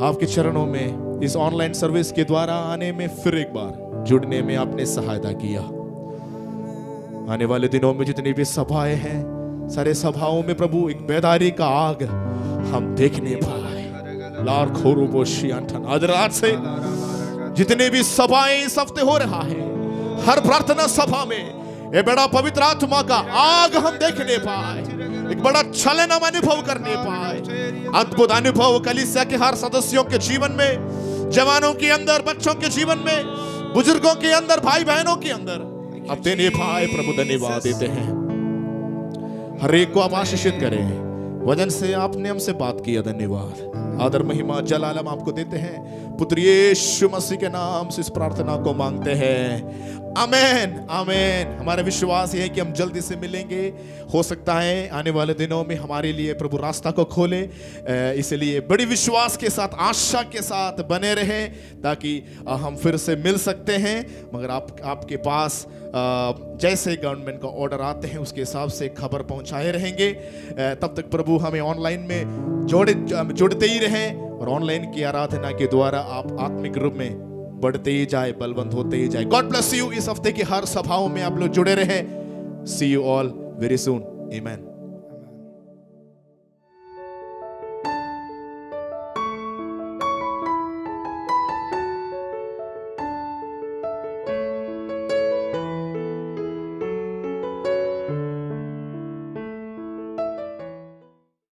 आपके चरणों में इस ऑनलाइन सर्विस के द्वारा आने में फिर एक बार जुड़ने में आपने सहायता किया। आने वाले दिनों में जितनी भी सभाएं हैं, सारे सभाओं में प्रभु एक बेदारी का आग हम देखने पाए। लार खोरूबोशी अंठन। आज रात से जितने भी सभाएं इस हफ्ते हो रहा है, हर प्रार्थना सभा में ये बड़ा पवित्र आत्मा का आग हम देखने पाए, एक बड़ा चलन हम अनुभव करने पाए। अद्भुत अनुभव कलीसिया के हर सदस्यों के जीवन में, जवानों के अंदर, बच्चों के जीवन में, बुजुर्गों के अंदर, भाई बहनों के अंदर अब देने पाए। प्रभु धन्यवाद देते हैं। हर एक को आप आशीषित करें। वचन से आपने हमसे बात किया, धन्यवाद। आदर महिमा जलाल हम आपको देते हैं। पुत्र यीशु मसीह के नाम से इस प्रार्थना को मांगते हैं, आमेन आमेन। हमारा विश्वास ये है कि हम जल्दी से मिलेंगे। हो सकता है आने वाले दिनों में हमारे लिए प्रभु रास्ता को खोले, इसलिए बड़ी विश्वास के साथ, आशा के साथ बने रहें ताकि हम फिर से मिल सकते हैं। मगर आपके पास जैसे गवर्नमेंट का ऑर्डर आते हैं उसके हिसाब से खबर पहुंचाए रहेंगे। तब तक प्रभु हमें ऑनलाइन में जोड़ते ही रहें और ऑनलाइन की आराधना के द्वारा आप आत्मिक रूप में बढ़ते ही जाए, बलवंत होते ही जाए। God bless you. इस हफ्ते की हर सभाओं में आप लोग जुड़े रहें। See you all very soon. Amen.